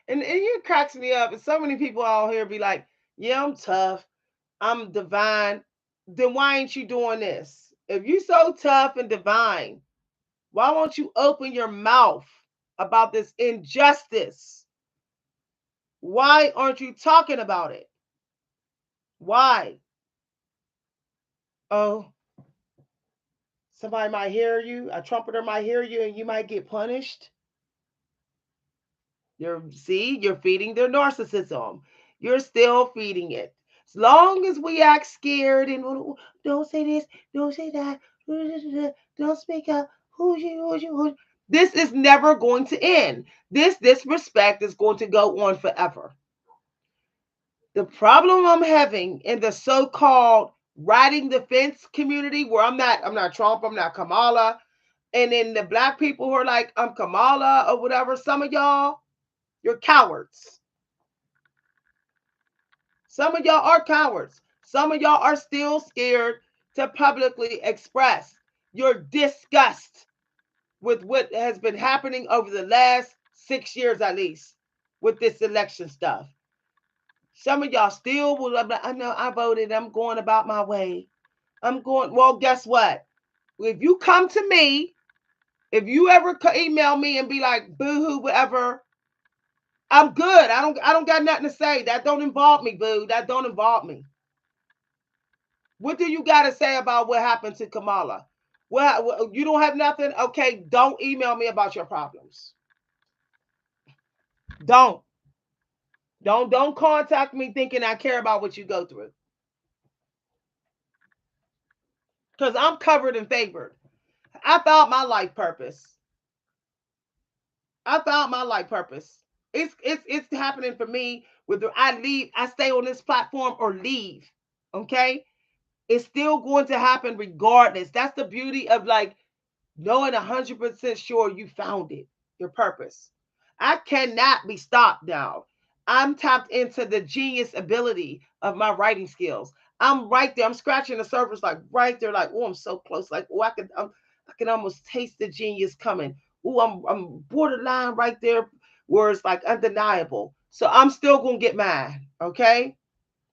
And it cracks me up. And so many people out here be like, yeah, I'm tough. I'm divine. Then why ain't you doing this? If you so tough and divine, why won't you open your mouth about this injustice? Why aren't you talking about it? Why? Oh, somebody might hear you, a trumpeter might hear you, and you might get punished. You're feeding their narcissism. You're still feeding it. As long as we act scared and don't say this, don't say that, don't speak up. Who's you? This is never going to end. This disrespect is going to go on forever. The problem I'm having in the so-called riding the fence community, where I'm not Trump, I'm not Kamala, and then the black people who are like, I'm Kamala or whatever, some of y'all, you're cowards. Some of y'all are cowards. Some of y'all are still scared to publicly express your disgust with what has been happening over the last 6 years at least with this election stuff. Some of y'all still will, I know I voted, I'm going about my way. I'm going, well, guess what? If you come to me, if you ever email me and be like, boo-hoo, whatever, I'm good. I don't got nothing to say. That don't involve me, boo. That don't involve me. What do you got to say about what happened to Kamala? Well, you don't have nothing? Okay, don't email me about your problems. Don't. Don't contact me thinking I care about what you go through. Because I'm covered and favored. I found my life purpose. I found my life purpose. It's happening for me whether I leave, I stay on this platform or leave. Okay? It's still going to happen regardless. That's the beauty of like knowing 100% sure you found it, your purpose. I cannot be stopped now. I'm tapped into the genius ability of my writing skills. I'm right there. I'm scratching the surface, like right there, like, oh, I'm so close. Like, oh, I can almost taste the genius coming. Oh, I'm borderline right there where it's like undeniable. So I'm still gonna get mine. Okay.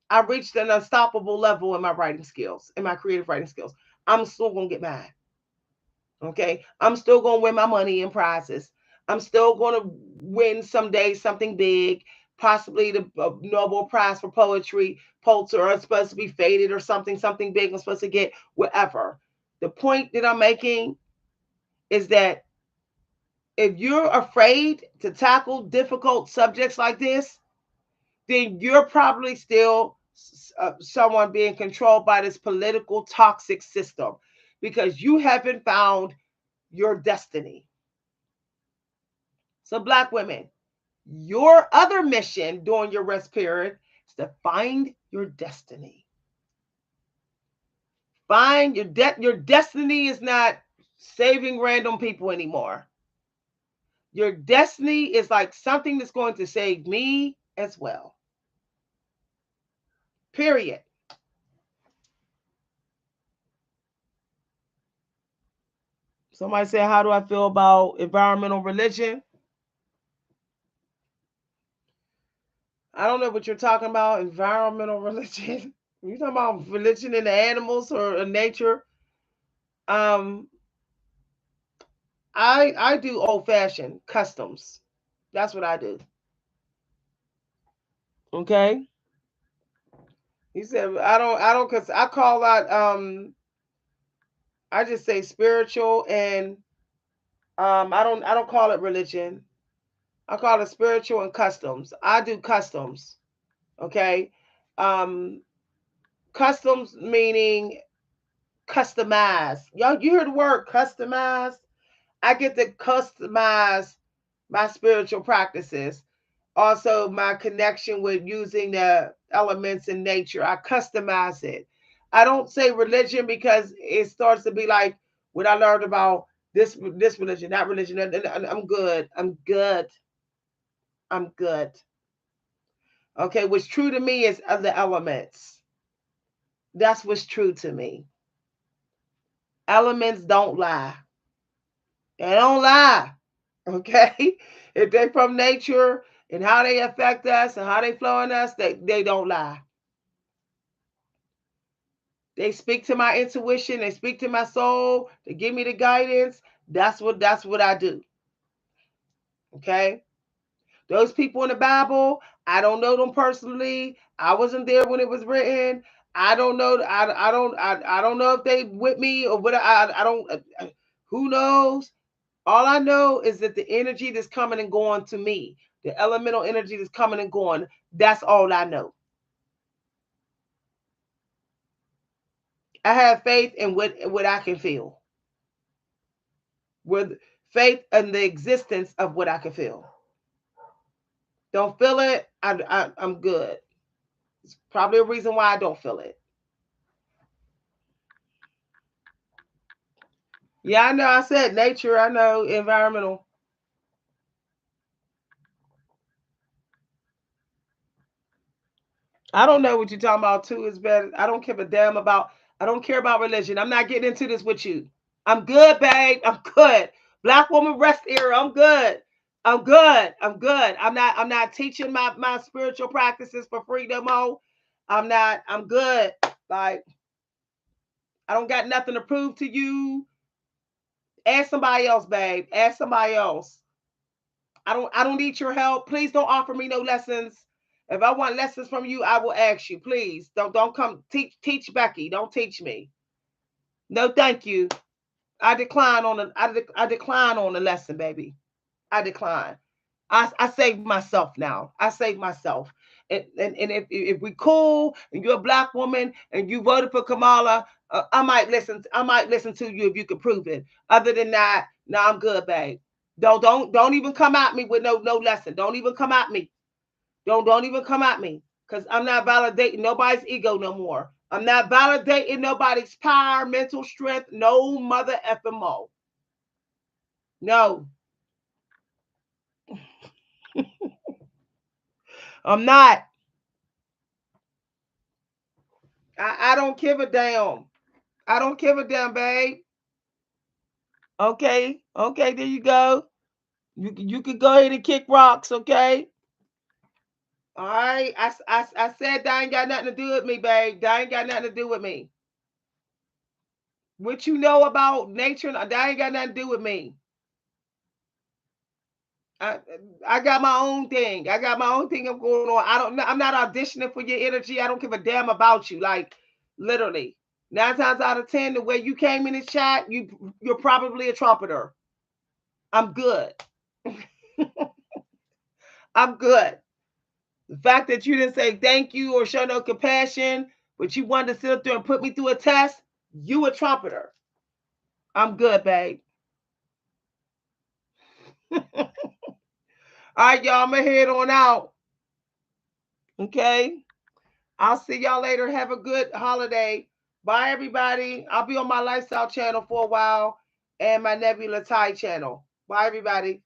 I reached an unstoppable level in my writing skills, in my creative writing skills. I'm still gonna get mine. Okay. I'm still going to win my money in prizes. I'm still going to win someday something big, possibly the Nobel Prize for Poetry, Pulitzer, or it's supposed to be Faded or something big I'm supposed to get, whatever. The point that I'm making is that if you're afraid to tackle difficult subjects like this, then you're probably still someone being controlled by this political toxic system because you haven't found your destiny. So, Black women, your other mission during your rest period is to find your destiny. Find your destiny is not saving random people anymore. Your destiny is like something that's going to save me as well. Period. Somebody said, how do I feel about environmental religion? I don't know what you're talking about. Environmental religion. You talking about religion in the animals or in nature? Um, I do old fashioned customs. That's what I do. Okay. He said I don't cause I call that I just say spiritual and I don't call it religion. I call it spiritual and customs. I do customs. Okay. Um Customs meaning customize. Y'all you hear the word customize? I get to customize my spiritual practices. Also, my connection with using the elements in nature. I customize it. I don't say religion because it starts to be like what I learned about this religion, that religion. I'm good. I'm good. I'm good. Okay, what's true to me is other elements. That's what's true to me. Elements don't lie. They don't lie. Okay? If they from nature and how they affect us and how they flow in us, they don't lie. They speak to my intuition, they speak to my soul, they give me the guidance. That's what I do. Okay? Those people in the Bible, I don't know them personally. I wasn't there when it was written. I don't know. I don't know if they with me or what. I don't. Who knows? All I know is that the energy that's coming and going to me, the elemental energy that's coming and going, that's all I know. I have faith in what I can feel. With faith in the existence of what I can feel. Don't feel it, I'm good. It's probably a reason why I don't feel it. Yeah, I know. I said nature. I know environmental. I don't know what you're talking about too. Is better. I don't give a damn about. I don't care about religion. I'm not getting into this with you. I'm good, babe. I'm good. Black woman rest era. I'm good. I'm good. I'm good. I'm not teaching my spiritual practices for free no more. I'm not. I'm good. Like I don't got nothing to prove to you. Ask somebody else, babe. Ask somebody else. I don't need your help. Please don't offer me no lessons. If I want lessons from you, I will ask you. Please don't come teach Becky. Don't teach me. No, thank you. I decline on the lesson, baby. I decline. I save myself now. I save myself. And if we cool and you're a black woman and you voted for Kamala, I might listen. I might listen to you if you can prove it. Other than that, no, I'm good, babe. Don't even come at me with no lesson. Don't even come at me. Don't even come at me because I'm not validating nobody's ego no more. I'm not validating nobody's power, mental strength. No mother FMO. No, I'm not. I don't give a damn. I don't give a damn, babe. Okay, okay, there you go. You can go ahead and kick rocks, okay? All right. I said that ain't got nothing to do with me, babe. That ain't got nothing to do with me. What you know about nature, that ain't got nothing to do with me. I I got my own thing. I got my own thing I'm going on. I'm not auditioning for your energy. I don't give a damn about you. Like literally. 9 times out of 10, the way you came in the chat, you're probably a trumpeter. I'm good. I'm good. The fact that you didn't say thank you or show no compassion, but you wanted to sit up there and put me through a test, you a trumpeter. I'm good, babe. All right, y'all, I'm going to head on out. Okay? I'll see y'all later. Have a good holiday. Bye, everybody. I'll be on my lifestyle channel for a while and my Nebula Thai channel. Bye, everybody.